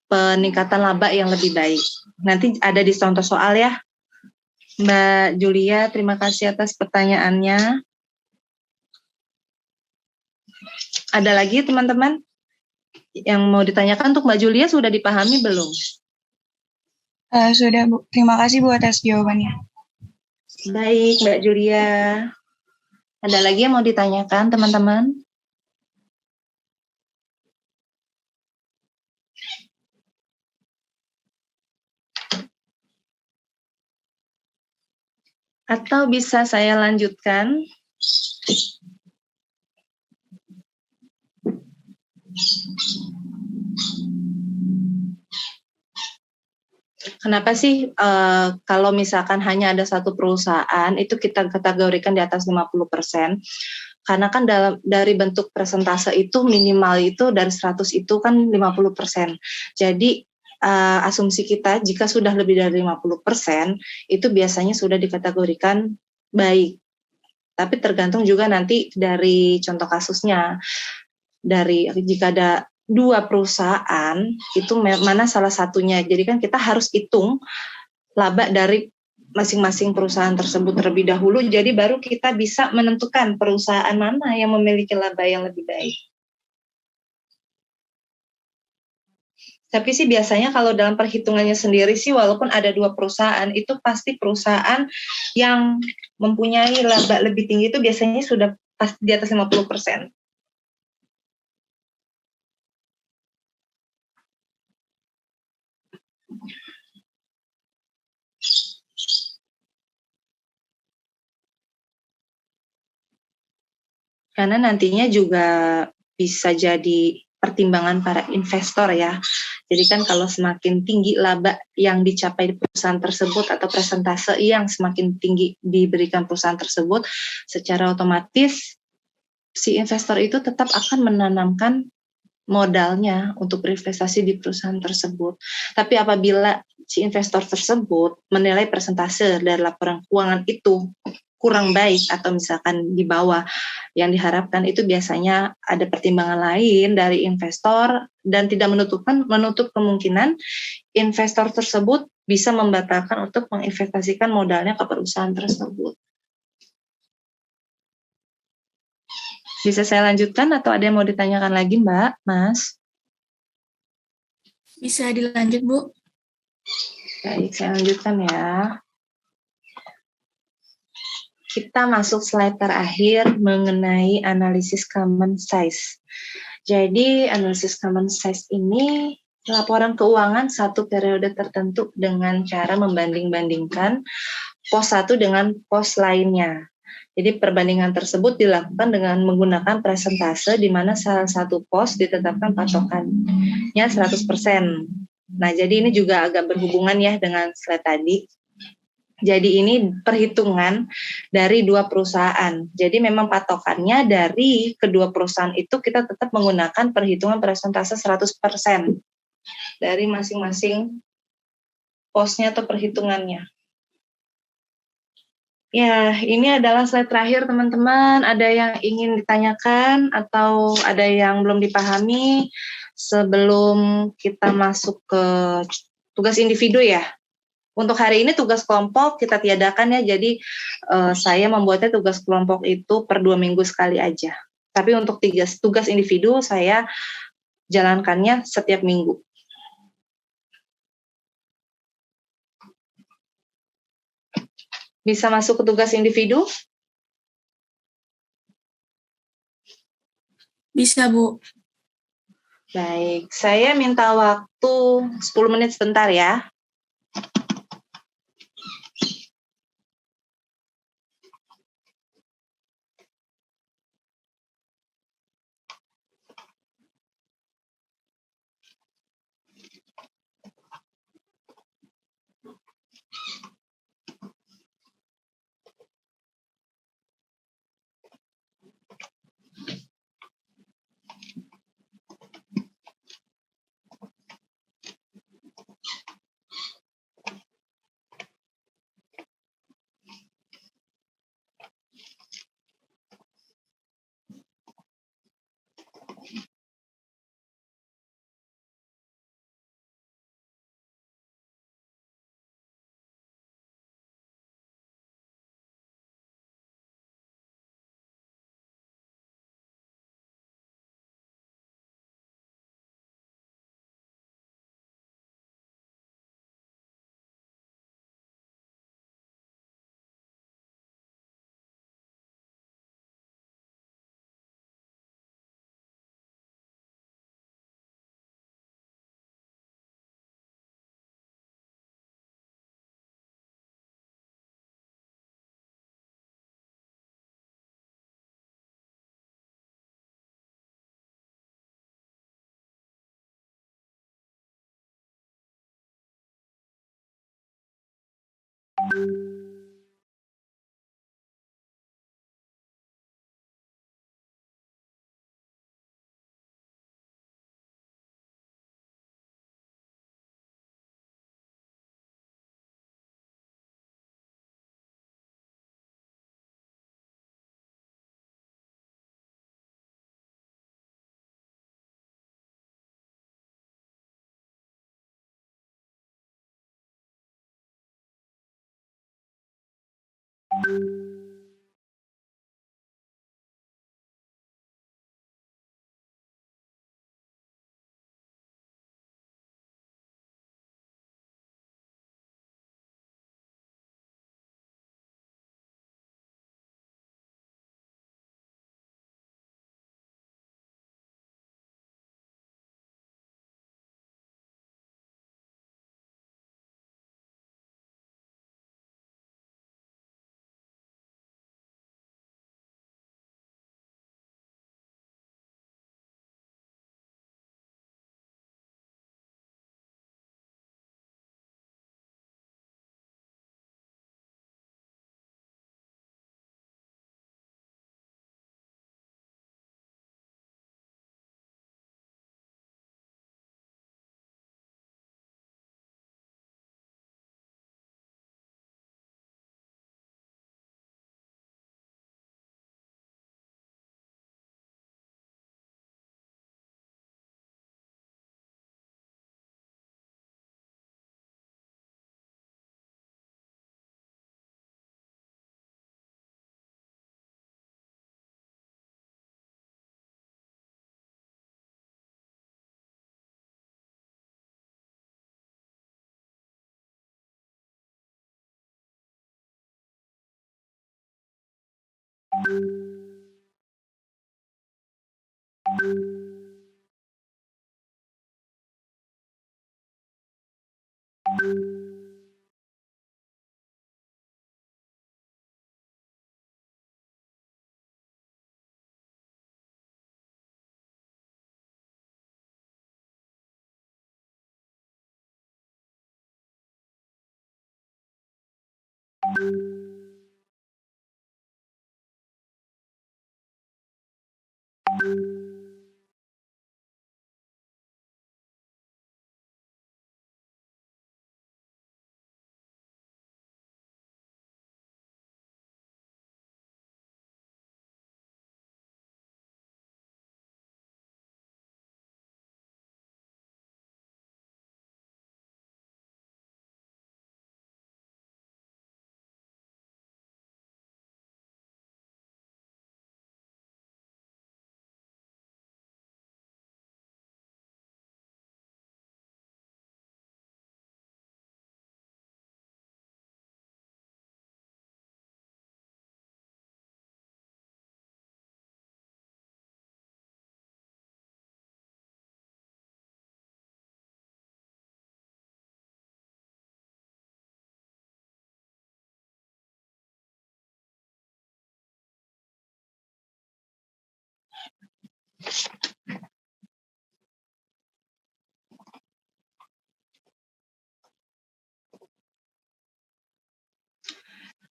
peningkatan laba yang lebih baik. Nanti ada di contoh soal ya. Mbak Julia, terima kasih atas pertanyaannya. Ada lagi teman-teman yang mau ditanyakan untuk Mbak Julia, sudah dipahami belum? Sudah Bu, terima kasih Bu atas jawabannya. Baik Mbak Julia. Ada lagi yang mau ditanyakan teman-teman? Atau bisa saya lanjutkan? Kenapa sih kalau misalkan hanya ada satu perusahaan itu kita kategorikan di atas 50%? Karena kan dari bentuk persentase itu minimal itu dari 100 itu kan 50%. Jadi asumsi kita jika sudah lebih dari 50% itu biasanya sudah dikategorikan baik. Tapi tergantung juga nanti dari contoh kasusnya. Dari jika ada 2 perusahaan itu mana salah satunya. Jadi kan kita harus hitung laba dari masing-masing perusahaan tersebut terlebih dahulu. Jadi baru kita bisa menentukan perusahaan mana yang memiliki laba yang lebih baik. Tapi sih biasanya kalau dalam perhitungannya sendiri sih walaupun ada 2 perusahaan itu pasti perusahaan yang mempunyai laba lebih tinggi itu biasanya sudah pasti di atas 50%. Karena nantinya juga bisa jadi pertimbangan para investor ya. Jadi kan kalau semakin tinggi laba yang dicapai di perusahaan tersebut atau persentase yang semakin tinggi diberikan perusahaan tersebut, secara otomatis si investor itu tetap akan menanamkan modalnya untuk berinvestasi di perusahaan tersebut. Tapi apabila si investor tersebut menilai persentase dari laporan keuangan itu kurang baik atau misalkan di bawah yang diharapkan, itu biasanya ada pertimbangan lain dari investor dan tidak menutup kemungkinan investor tersebut bisa membatalkan untuk menginvestasikan modalnya ke perusahaan tersebut. Bisa saya lanjutkan atau ada yang mau ditanyakan lagi Mbak, Mas? Bisa dilanjut Bu. Baik, saya lanjutkan ya. Kita masuk slide terakhir mengenai analisis common size. Jadi analisis common size ini laporan keuangan satu periode tertentu dengan cara membanding-bandingkan pos satu dengan pos lainnya. Jadi perbandingan tersebut dilakukan dengan menggunakan presentase di mana salah satu pos ditetapkan patokannya 100%. Nah, jadi ini juga agak berhubungan ya dengan slide tadi. Jadi ini perhitungan dari dua perusahaan. Jadi memang patokannya dari kedua perusahaan itu kita tetap menggunakan perhitungan presentase 100% dari masing-masing posnya atau perhitungannya. Ya, ini adalah slide terakhir teman-teman. Ada yang ingin ditanyakan atau ada yang belum dipahami sebelum kita masuk ke tugas individu ya? Untuk hari ini tugas kelompok kita tiadakan ya, jadi saya membuatnya tugas kelompok itu per 2 minggu sekali aja. Tapi untuk tugas individu saya jalankannya setiap minggu. Bisa masuk ke tugas individu? Bisa, Bu. Baik, saya minta waktu 10 menit sebentar ya.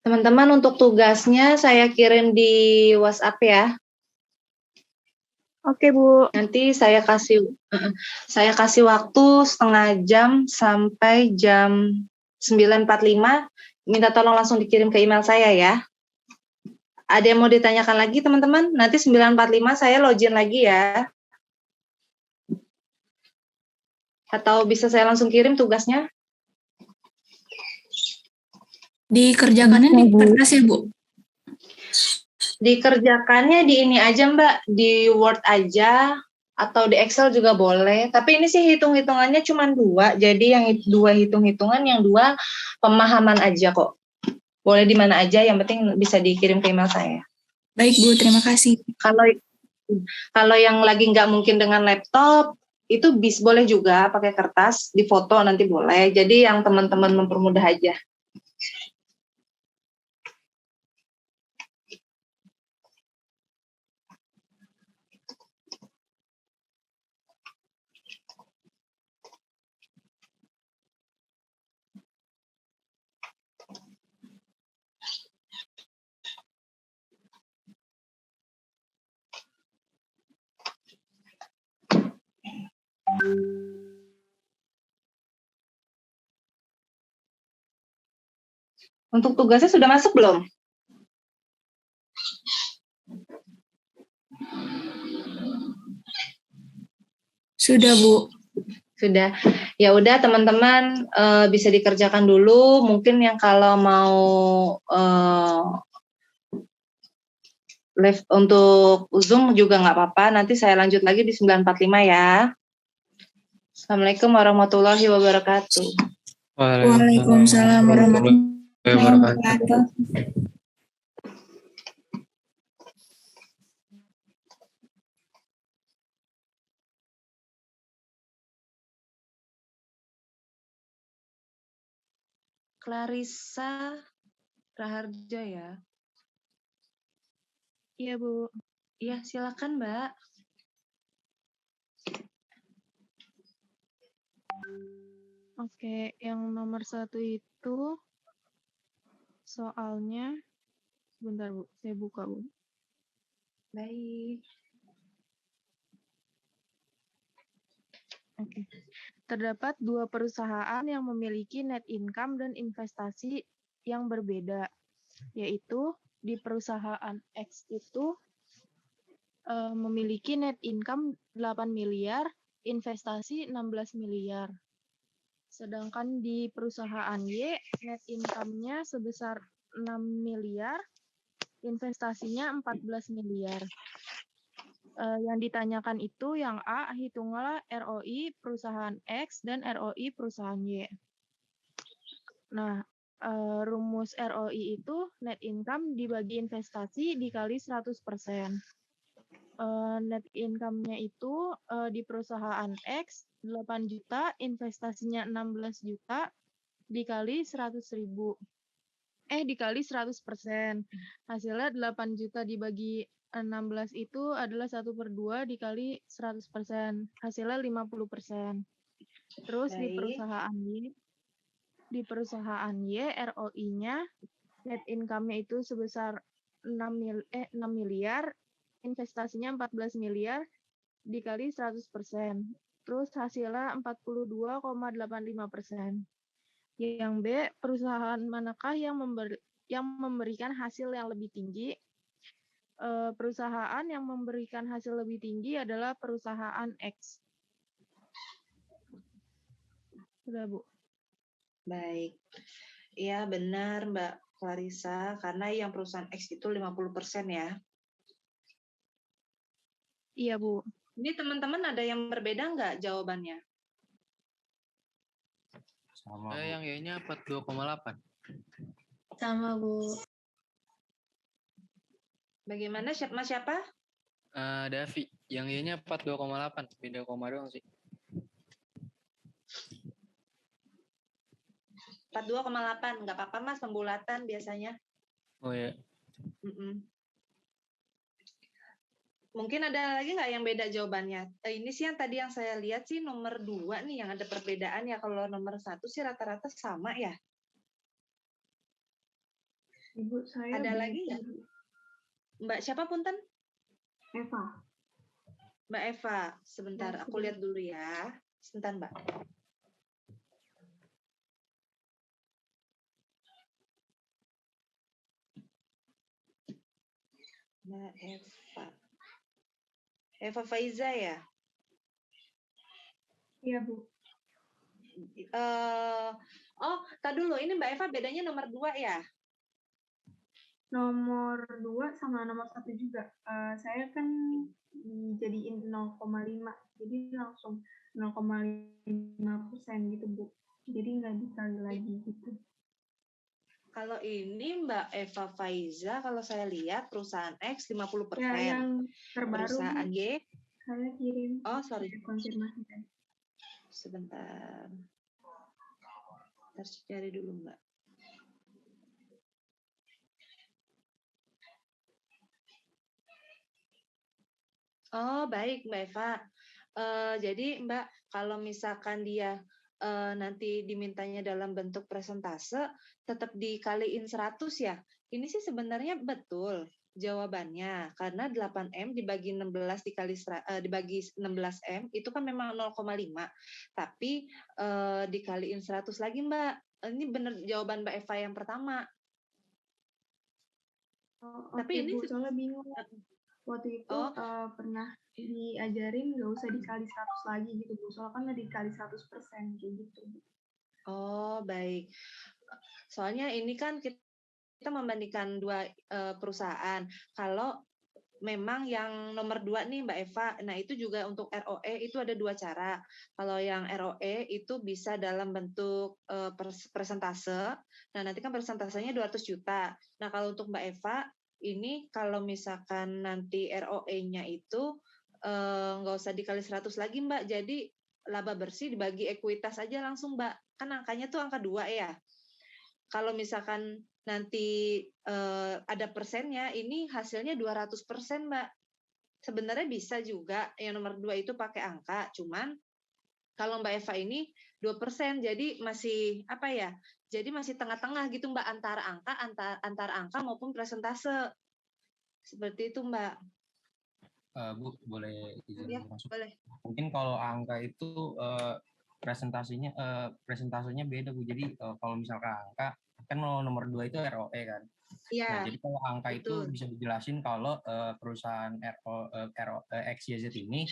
Teman-teman, untuk tugasnya saya kirim di WhatsApp ya. Oke, Bu. Nanti saya kasih waktu setengah jam sampai jam 9.45. Minta tolong langsung dikirim ke email saya ya. Ada yang mau ditanyakan lagi, teman-teman? Nanti 9.45 saya login lagi ya. Atau bisa saya langsung kirim tugasnya? Dikerjakannya di kertas ya, Bu? Dikerjakannya di ini aja, Mbak. Di Word aja, atau di Excel juga boleh. Tapi ini sih hitung-hitungannya cuma 2. Jadi yang 2 hitung-hitungan, yang 2 pemahaman aja kok. Boleh di mana aja, yang penting bisa dikirim ke email saya. Baik, Bu. Terima kasih. Kalau yang lagi nggak mungkin dengan laptop, itu boleh juga pakai kertas, di foto nanti boleh. Jadi yang teman-teman mempermudah aja. Untuk tugasnya sudah masuk belum? Sudah, Bu. Sudah. Ya udah teman-teman, bisa dikerjakan dulu. Mungkin yang kalau mau live untuk Zoom juga nggak apa-apa. Nanti saya lanjut lagi di 9.45 ya. Assalamualaikum warahmatullahi wabarakatuh. Waalaikumsalam warahmatullahi wabarakatuh. Clarissa Raharja ya? Iya, Bu. Iya, silakan, Mbak. Oke, yang nomor 1 itu soalnya, sebentar Bu, saya buka Bu. Baik. Oke. Terdapat 2 perusahaan yang memiliki net income dan investasi yang berbeda, yaitu di perusahaan X itu memiliki net income 8 miliar, investasi 16 miliar. Sedangkan di perusahaan Y, net income-nya sebesar 6 miliar, investasinya 14 miliar. Yang ditanyakan itu yang A, hitunglah ROI perusahaan X dan ROI perusahaan Y. Nah, rumus ROI itu net income dibagi investasi dikali 100%. Net income-nya itu di perusahaan X 8 juta, investasinya 16 juta, dikali 100.000. Dikali 100%. Hasilnya 8 juta dibagi 16 itu adalah 1/2 dikali 100%. Hasilnya 50%. Terus Baik. di perusahaan Y ROI-nya net income-nya itu sebesar 6 miliar, investasinya 14 miliar, dikali 100%. Terus hasilnya 42,85%. Yang B, perusahaan manakah yang memberikan hasil yang lebih tinggi? Perusahaan yang memberikan hasil lebih tinggi adalah perusahaan X. Sudah, Bu. Baik. Iya, benar Mbak Clarissa, karena yang perusahaan X itu 50% ya. Iya, Bu. Ini teman-teman ada yang berbeda nggak jawabannya? Sama, yang Y-nya 42,8. Sama, Bu. Bagaimana siapa? Davi, yang Y-nya 42,8, beda koma doang sih. 42,8, nggak apa-apa Mas, pembulatan biasanya. Oh ya. Mungkin ada lagi nggak yang beda jawabannya? Ini sih yang tadi yang saya lihat sih nomor 2 nih yang ada perbedaan ya. Kalau nomor 1 sih rata-rata sama ya. Ibu saya ada lagi nggak? Mbak siapa punten? Eva. Mbak Eva, sebentar Ya, aku lihat dulu ya. Sebentar Mbak. Mbak Eva. Eva Faiza ya? Iya, Bu. Tadi dulu, ini Mbak Eva bedanya nomor 2 ya? Nomor 2 sama nomor 1 juga. Saya kan dijadiin 0,5, jadi langsung 0,5% gitu, Bu. Jadi nggak dikali lagi gitu. Kalau ini Mbak Eva Faiza, kalau saya lihat perusahaan X 50%. Ya, yang terbaru perusahaan Y. Saya kirim. Oh, sorry. Konfirmasi tadi. Sebentar. Harus cari dulu, Mbak. Oh, baik Mbak Eva. Jadi Mbak, kalau misalkan dia nanti dimintanya dalam bentuk persentase, tetap dikaliin 100 ya. Ini sih sebenarnya betul jawabannya, karena 8M dibagi 16 dibagi 16M itu kan memang 0,5. Tapi dikaliin 100 lagi Mbak. Ini benar jawaban Mbak Eva yang pertama. Tapi ini Bu, soalnya bingung. Waktu itu pernah diajarin nggak usah dikali 100 lagi gitu Bu, soalnya kan udah dikali 100% kayak gitu. Oh baik, soalnya ini kan kita membandingkan dua perusahaan. Kalau memang yang nomor 2 nih Mbak Eva, nah itu juga untuk ROE itu ada 2 cara. Kalau yang ROE itu bisa dalam bentuk persentase, nah nanti kan persentasenya 200 juta. Nah kalau untuk Mbak Eva, ini kalau misalkan nanti ROE-nya itu nggak usah dikali 100 lagi Mbak, jadi laba bersih dibagi ekuitas aja langsung Mbak, kan angkanya tuh angka 2 ya. Kalau misalkan nanti ada persennya, ini hasilnya 200% Mbak. Sebenarnya bisa juga yang nomor 2 itu pakai angka, cuman kalau Mbak Eva ini 2%, jadi masih apa ya? Jadi masih tengah-tengah gitu Mbak, antara angka maupun persentase. Seperti itu Mbak. Bu, boleh izin ya, masuk? Boleh. Mungkin kalau angka itu presentasenya beda Bu. Jadi kalau misalkan angka kan nomor 2 itu ROE kan. Iya. Nah, jadi kalau angka betul. itu bisa dijelasin kalau perusahaan XYZ ini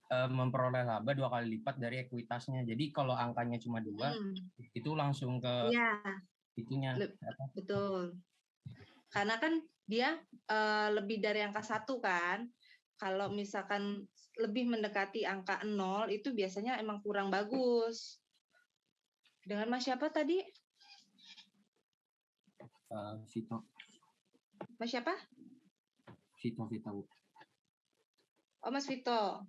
memperoleh laba 2 kali lipat dari ekuitasnya. Jadi kalau angkanya cuma 2, itu langsung ke itunya. Betul. Karena kan dia lebih dari angka 1 kan. Kalau misalkan lebih mendekati angka 0 itu biasanya emang kurang bagus. Dengan Mas siapa tadi? Vito. Mas siapa? Vito. Oh, Mas Vito.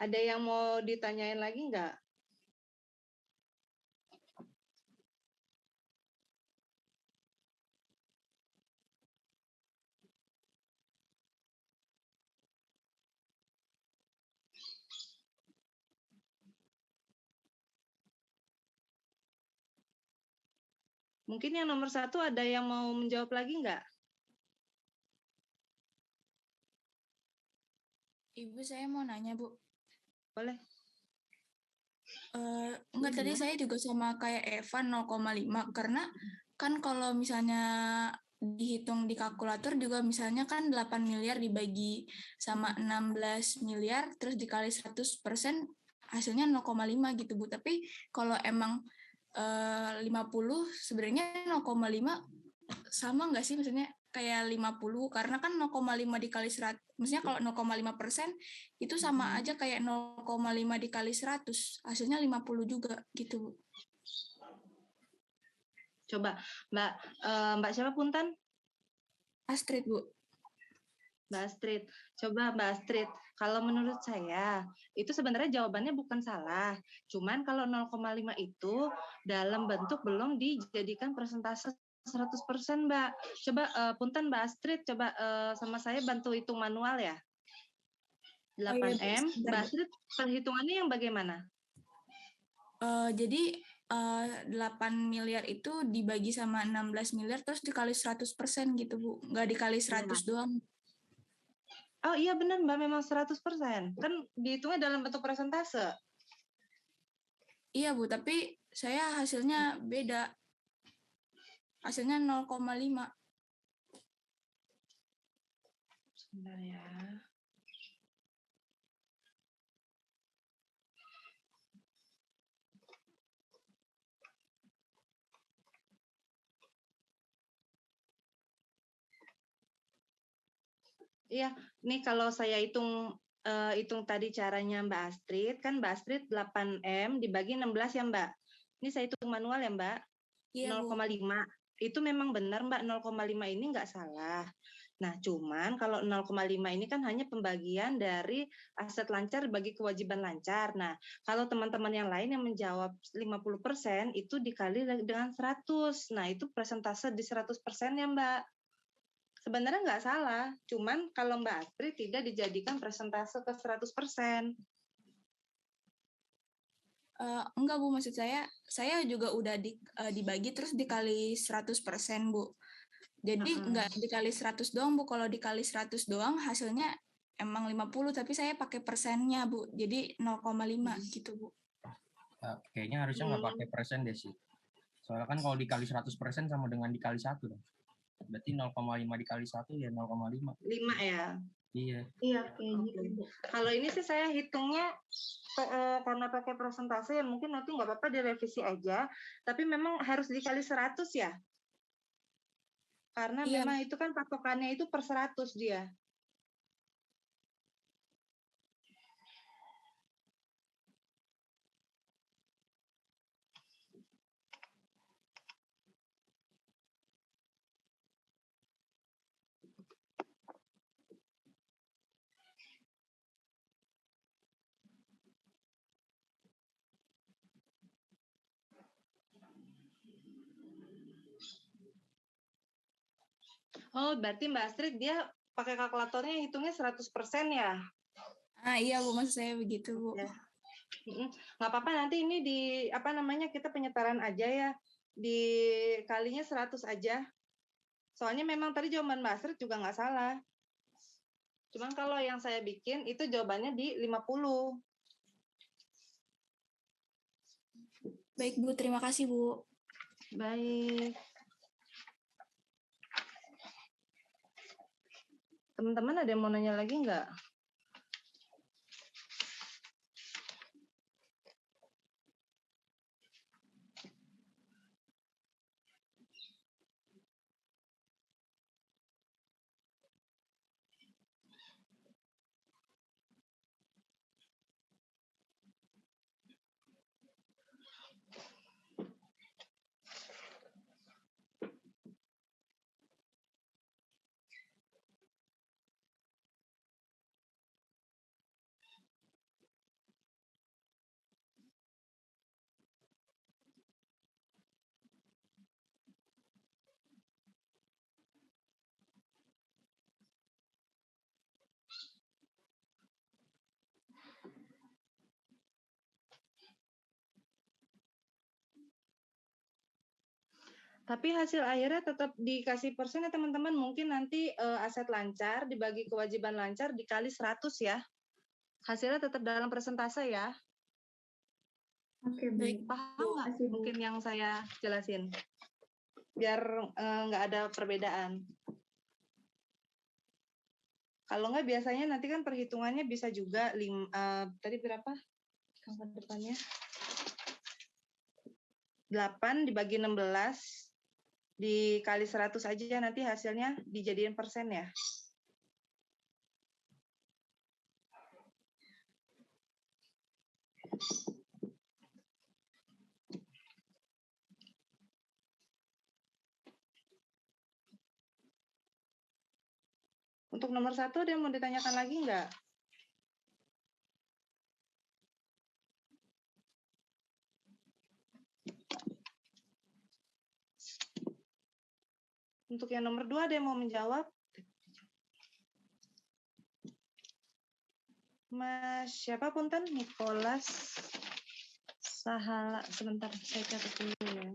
Ada yang mau ditanyain lagi nggak? Mungkin yang nomor 1 ada yang mau menjawab lagi nggak? Ibu, saya mau nanya, Bu. Boleh. Enggak, tadi saya juga sama kayak Eva 0,5, karena kan kalau misalnya dihitung di kalkulator juga misalnya kan 8 miliar dibagi sama 16 miliar terus dikali 100% hasilnya 0,5 gitu, Bu. Tapi kalau emang 50 sebenarnya 0,5 sama nggak sih, maksudnya kayak 50 karena kan 0,5 dikali 100, maksudnya kalau 0,5% itu sama aja kayak 0,5 dikali 100, hasilnya 50 juga gitu, Bu. Coba Mbak siapa punten? Astrid, Bu. Mbak Astrid, coba Mbak Astrid, kalau menurut saya itu sebenarnya jawabannya bukan salah, cuman kalau 0,5 itu dalam bentuk belum dijadikan persentase 100% Mbak. Coba punten Mbak Astrid, coba sama saya bantu hitung manual ya. 8M, Mbak Astrid perhitungannya yang bagaimana? Jadi 8 miliar itu dibagi sama 16 miliar terus dikali 100% gitu, Bu. Nggak dikali 100 doang. Oh iya benar Mbak, memang 100%. Kan dihitungnya dalam bentuk persentase. Iya, Bu, tapi saya hasilnya beda. Hasilnya 0,5. Sebentar ya. Iya, nih kalau saya hitung tadi caranya Mbak Astrid, kan Mbak Astrid 8M dibagi 16 ya Mbak. Ini saya hitung manual ya Mbak. Iya, 0,5. Itu memang benar Mbak, 0,5 ini nggak salah. Nah, cuman kalau 0,5 ini kan hanya pembagian dari aset lancar bagi kewajiban lancar. Nah, kalau teman-teman yang lain yang menjawab 50% itu dikali dengan 100. Nah, itu persentase di 100% ya Mbak. Sebenarnya nggak salah, cuman kalau Mbak Astrid tidak dijadikan persentase ke 100%. Enggak, Bu, maksud saya juga udah dibagi terus dikali 100%, Bu. Jadi enggak dikali 100 doang, Bu. Kalau dikali 100 doang hasilnya emang 50, tapi saya pakai persennya, Bu. Jadi 0,5 gitu, Bu. Kayaknya harusnya nggak pakai persen deh sih. Soalnya kan kalau dikali 100% sama dengan dikali 1 dong. Berarti 0,5 dikali 1 ya 0,5. 5 ya? Iya. Iya, kayak gitu. Kalau ini sih saya hitungnya karena pakai persentase ya mungkin nanti nggak apa-apa direvisi aja, tapi memang harus dikali 100 ya? Karena memang itu kan patokannya itu per 100 dia. Oh, berarti Mbak Astrid dia pakai kalkulatornya hitungnya 100% ya? Iya, Bu, maksud saya begitu, Bu. Ya. Nggak apa-apa, nanti ini kita penyetaran aja ya. Dikalinya 100 aja. Soalnya memang tadi jawaban Mbak Astrid juga nggak salah. Cuman kalau yang saya bikin itu jawabannya di 50. Baik, Bu. Terima kasih, Bu. Baik. Teman-teman ada yang mau nanya lagi nggak? Tapi hasil akhirnya tetap dikasih persen ya teman-teman. Mungkin nanti aset lancar dibagi kewajiban lancar dikali 100 ya. Hasilnya tetap dalam persentase ya. Oke, baik. Paham nggak mungkin yang saya jelasin? Biar nggak ada perbedaan. Kalau nggak biasanya nanti kan perhitungannya bisa juga tadi berapa? Angka depannya 8 dibagi 16 dikali 100 aja nanti hasilnya dijadiin persen ya. Untuk nomor 1 ada yang mau ditanyakan lagi nggak? Untuk yang nomor 2 ada yang mau menjawab? Mas siapa punten? Nicholas Sahala. Sebentar, saya catat dulu ya.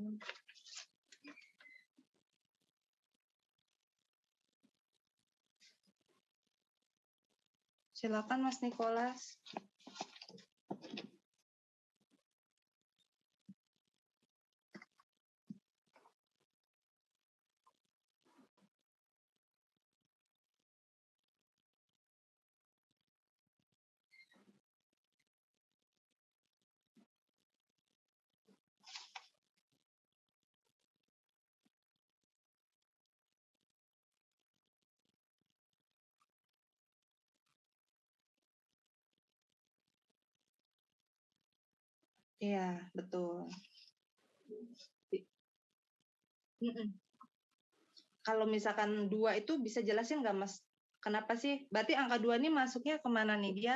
Silakan Mas Nicholas. Iya, betul. Kalau misalkan 2 itu bisa jelasin nggak Mas? Kenapa sih? Berarti angka 2 ini masuknya kemana nih? Dia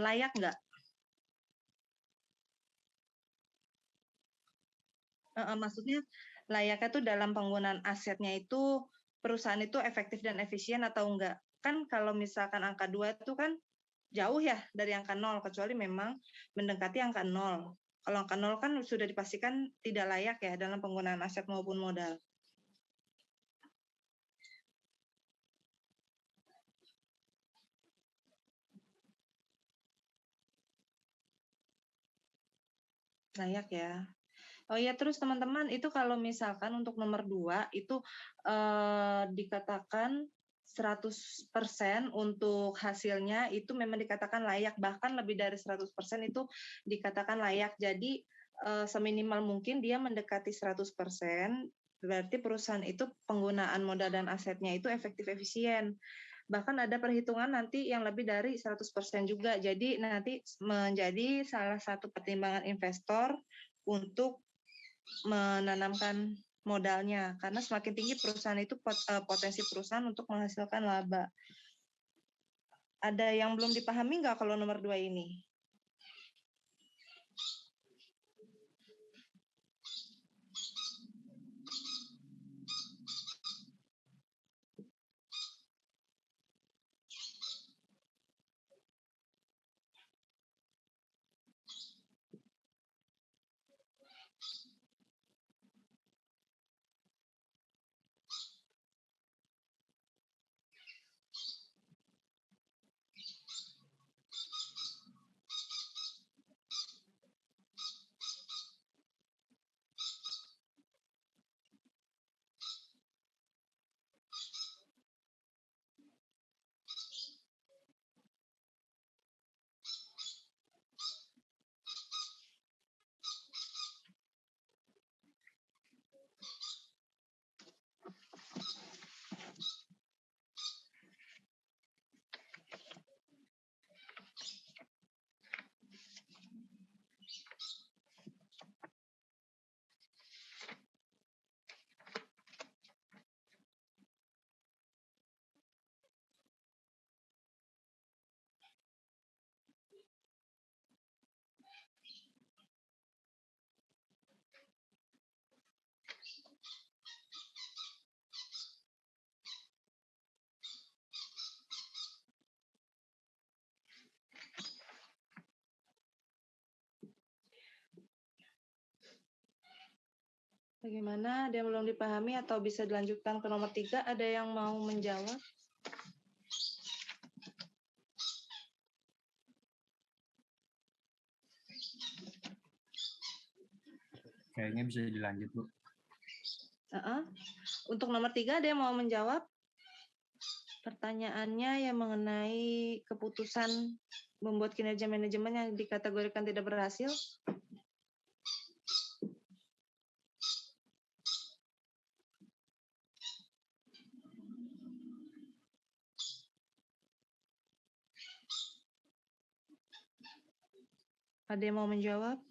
layak nggak? Maksudnya layaknya tuh dalam penggunaan asetnya itu perusahaan itu efektif dan efisien atau enggak? Kan kalau misalkan angka 2 itu kan jauh ya dari angka 0, kecuali memang mendekati angka 0. Kalau angka 0 kan sudah dipastikan tidak layak ya dalam penggunaan aset maupun modal. Layak ya. Oh iya, terus teman-teman itu kalau misalkan untuk nomor 2 itu dikatakan 100% untuk hasilnya itu memang dikatakan layak, bahkan lebih dari 100% itu dikatakan layak. Jadi seminimal mungkin dia mendekati 100%, berarti perusahaan itu penggunaan modal dan asetnya itu efektif efisien. Bahkan ada perhitungan nanti yang lebih dari 100% juga. Jadi nanti menjadi salah satu pertimbangan investor untuk menanamkan modalnya, karena semakin tinggi perusahaan itu potensi perusahaan untuk menghasilkan laba. Ada yang belum dipahami nggak kalau nomor 2 ini? Bagaimana? Ada yang belum dipahami atau bisa dilanjutkan ke nomor 3? Ada yang mau menjawab? Kayaknya bisa dilanjut, Bu. Untuk nomor 3 ada yang mau menjawab? Pertanyaannya yang mengenai keputusan membuat kinerja manajemen yang dikategorikan tidak berhasil. Ada yang mau menjawab?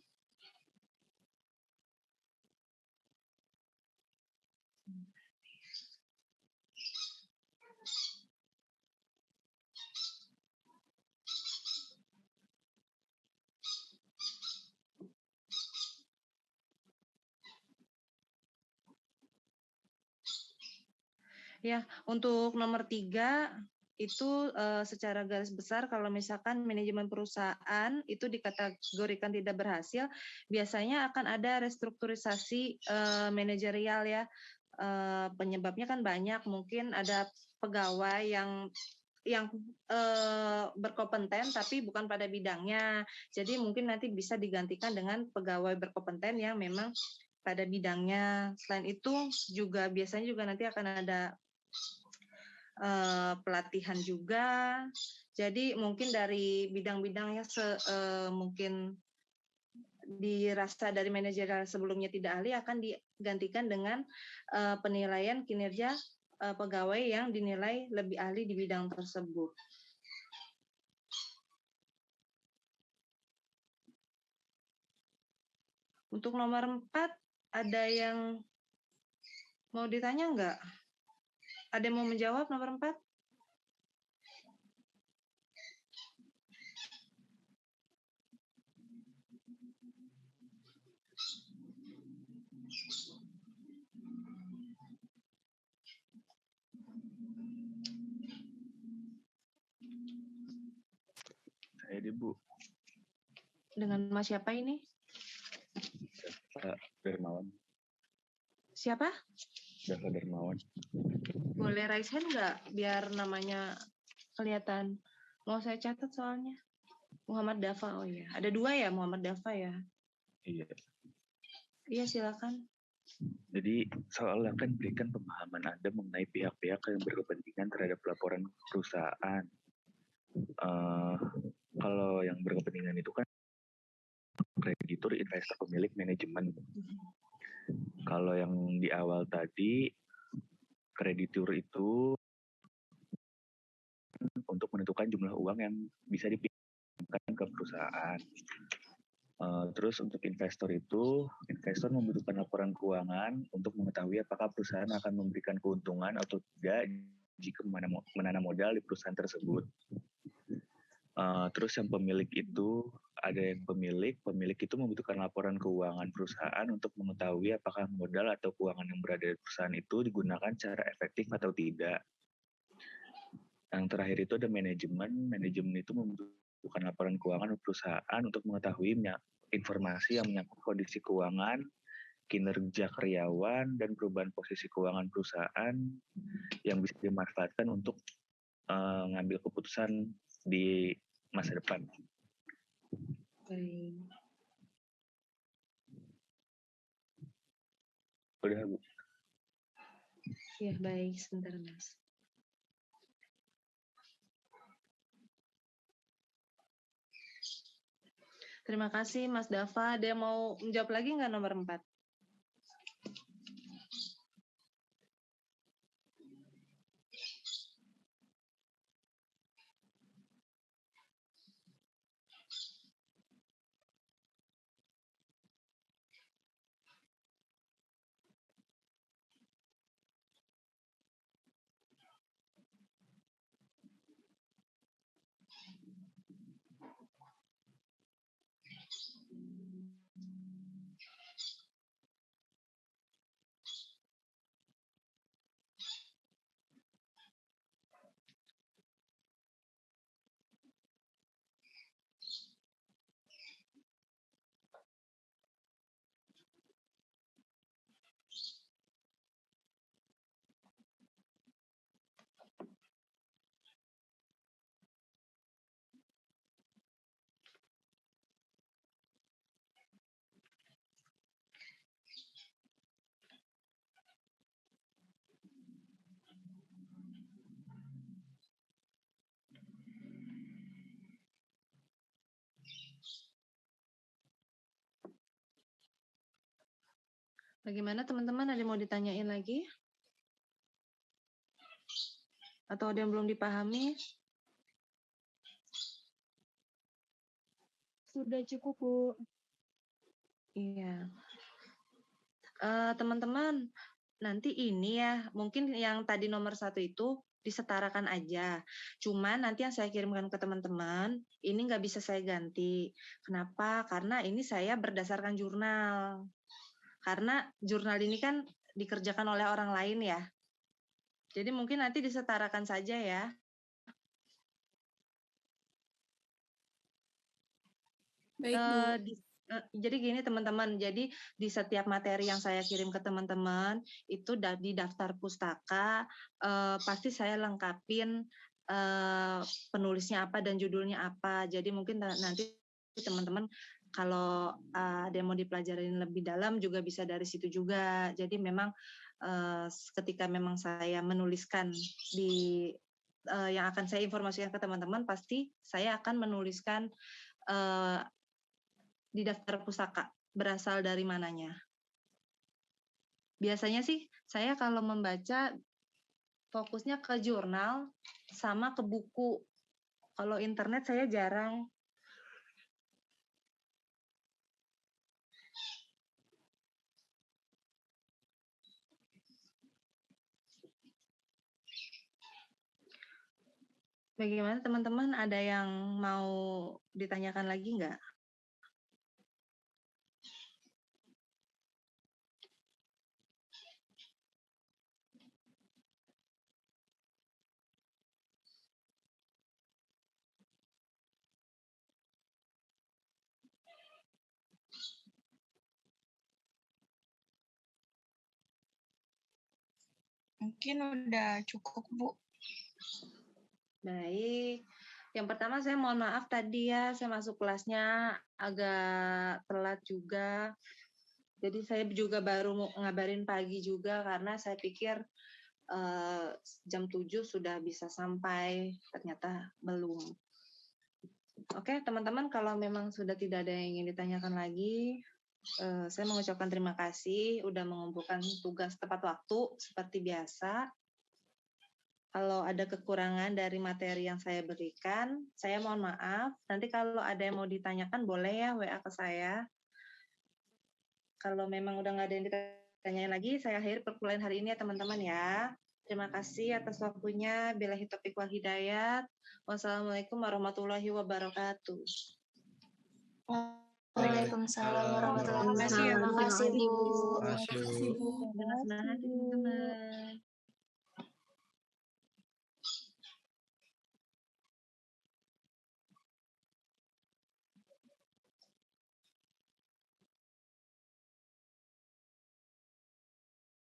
Ya, untuk nomor 3 itu secara garis besar kalau misalkan manajemen perusahaan itu dikategorikan tidak berhasil, biasanya akan ada restrukturisasi manajerial ya. Penyebabnya kan banyak, mungkin ada pegawai yang berkompeten tapi bukan pada bidangnya. Jadi mungkin nanti bisa digantikan dengan pegawai berkompeten yang memang pada bidangnya. Selain itu juga biasanya juga nanti akan ada pelatihan juga. Jadi mungkin dari bidang-bidang yang mungkin dirasa dari manajerial sebelumnya tidak ahli akan digantikan dengan penilaian kinerja pegawai yang dinilai lebih ahli di bidang tersebut. Untuk nomor 4 ada yang mau ditanya enggak? Ada yang mau menjawab nomor 4? Saya deh, Bu. Dengan Mas siapa ini? Pak Dermawan. Siapa? Dava Dermawan. Boleh raise hand nggak biar namanya kelihatan? Mau saya catat soalnya. Muhammad Dava, oh iya. Ada 2 ya Muhammad Dava ya? Iya. Iya silakan. Jadi soalnya kan berikan pemahaman Anda mengenai pihak-pihak yang berkepentingan terhadap laporan perusahaan. Kalau yang berkepentingan itu kan kreditur, investor, pemilik, manajemen. Kalau yang di awal tadi, kreditur itu untuk menentukan jumlah uang yang bisa dipinjamkan ke perusahaan. Terus untuk investor itu, investor membutuhkan laporan keuangan untuk mengetahui apakah perusahaan akan memberikan keuntungan atau tidak jika menanam modal di perusahaan tersebut. Terus yang pemilik itu, ada yang pemilik itu membutuhkan laporan keuangan perusahaan untuk mengetahui apakah modal atau keuangan yang berada di perusahaan itu digunakan secara efektif atau tidak. Yang terakhir itu ada manajemen itu membutuhkan laporan keuangan perusahaan untuk mengetahui informasi yang menyangkut kondisi keuangan, kinerja karyawan, dan perubahan posisi keuangan perusahaan yang bisa dimanfaatkan untuk ngambil keputusan di masa depan. Baik. Udah, Bu. Ya, baik. Sebentar, Mas. Terima kasih, Mas Dava. Ada yang mau menjawab lagi nggak nomor 4? Bagaimana teman-teman, ada mau ditanyain lagi? Atau ada yang belum dipahami? Sudah cukup, Bu. Iya. Teman-teman, nanti ini ya, mungkin yang tadi nomor 1 itu disetarakan aja. Cuman nanti yang saya kirimkan ke teman-teman, ini nggak bisa saya ganti. Kenapa? Karena ini saya berdasarkan jurnal. Karena jurnal ini kan dikerjakan oleh orang lain ya. Jadi mungkin nanti disetarakan saja ya. Baik, Bu. Jadi gini teman-teman, jadi di setiap materi yang saya kirim ke teman-teman itu di daftar pustaka pasti saya lengkapin penulisnya apa dan judulnya apa. Jadi mungkin nanti teman-teman kalau ada yang mau dipelajarin lebih dalam juga bisa dari situ juga. Jadi memang ketika memang saya menuliskan di yang akan saya informasikan ke teman-teman, pasti saya akan menuliskan di daftar pustaka berasal dari mananya. Biasanya sih saya kalau membaca fokusnya ke jurnal sama ke buku. Kalau internet saya jarang. Bagaimana teman-teman, ada yang mau ditanyakan lagi nggak? Mungkin udah cukup, Bu. Baik. Yang pertama saya mohon maaf tadi ya, saya masuk kelasnya agak telat juga. Jadi saya juga baru mau ngabarin pagi juga karena saya pikir jam 7 sudah bisa sampai, ternyata belum. Oke, teman-teman, kalau memang sudah tidak ada yang ingin ditanyakan lagi, saya mengucapkan terima kasih udah mengumpulkan tugas tepat waktu seperti biasa. Kalau ada kekurangan dari materi yang saya berikan, saya mohon maaf. Nanti kalau ada yang mau ditanyakan boleh ya WA ke saya. Kalau memang udah nggak ada yang ditanyain lagi, saya akhiri perkuliahan hari ini ya teman-teman ya. Terima kasih atas waktunya. Billahi taufiq wal hidayat. Wassalamualaikum warahmatullahi wabarakatuh. Waalaikumsalam warahmatullahi wabarakatuh. Terima kasih, Bu. Terima kasih, Bu. Teman-teman.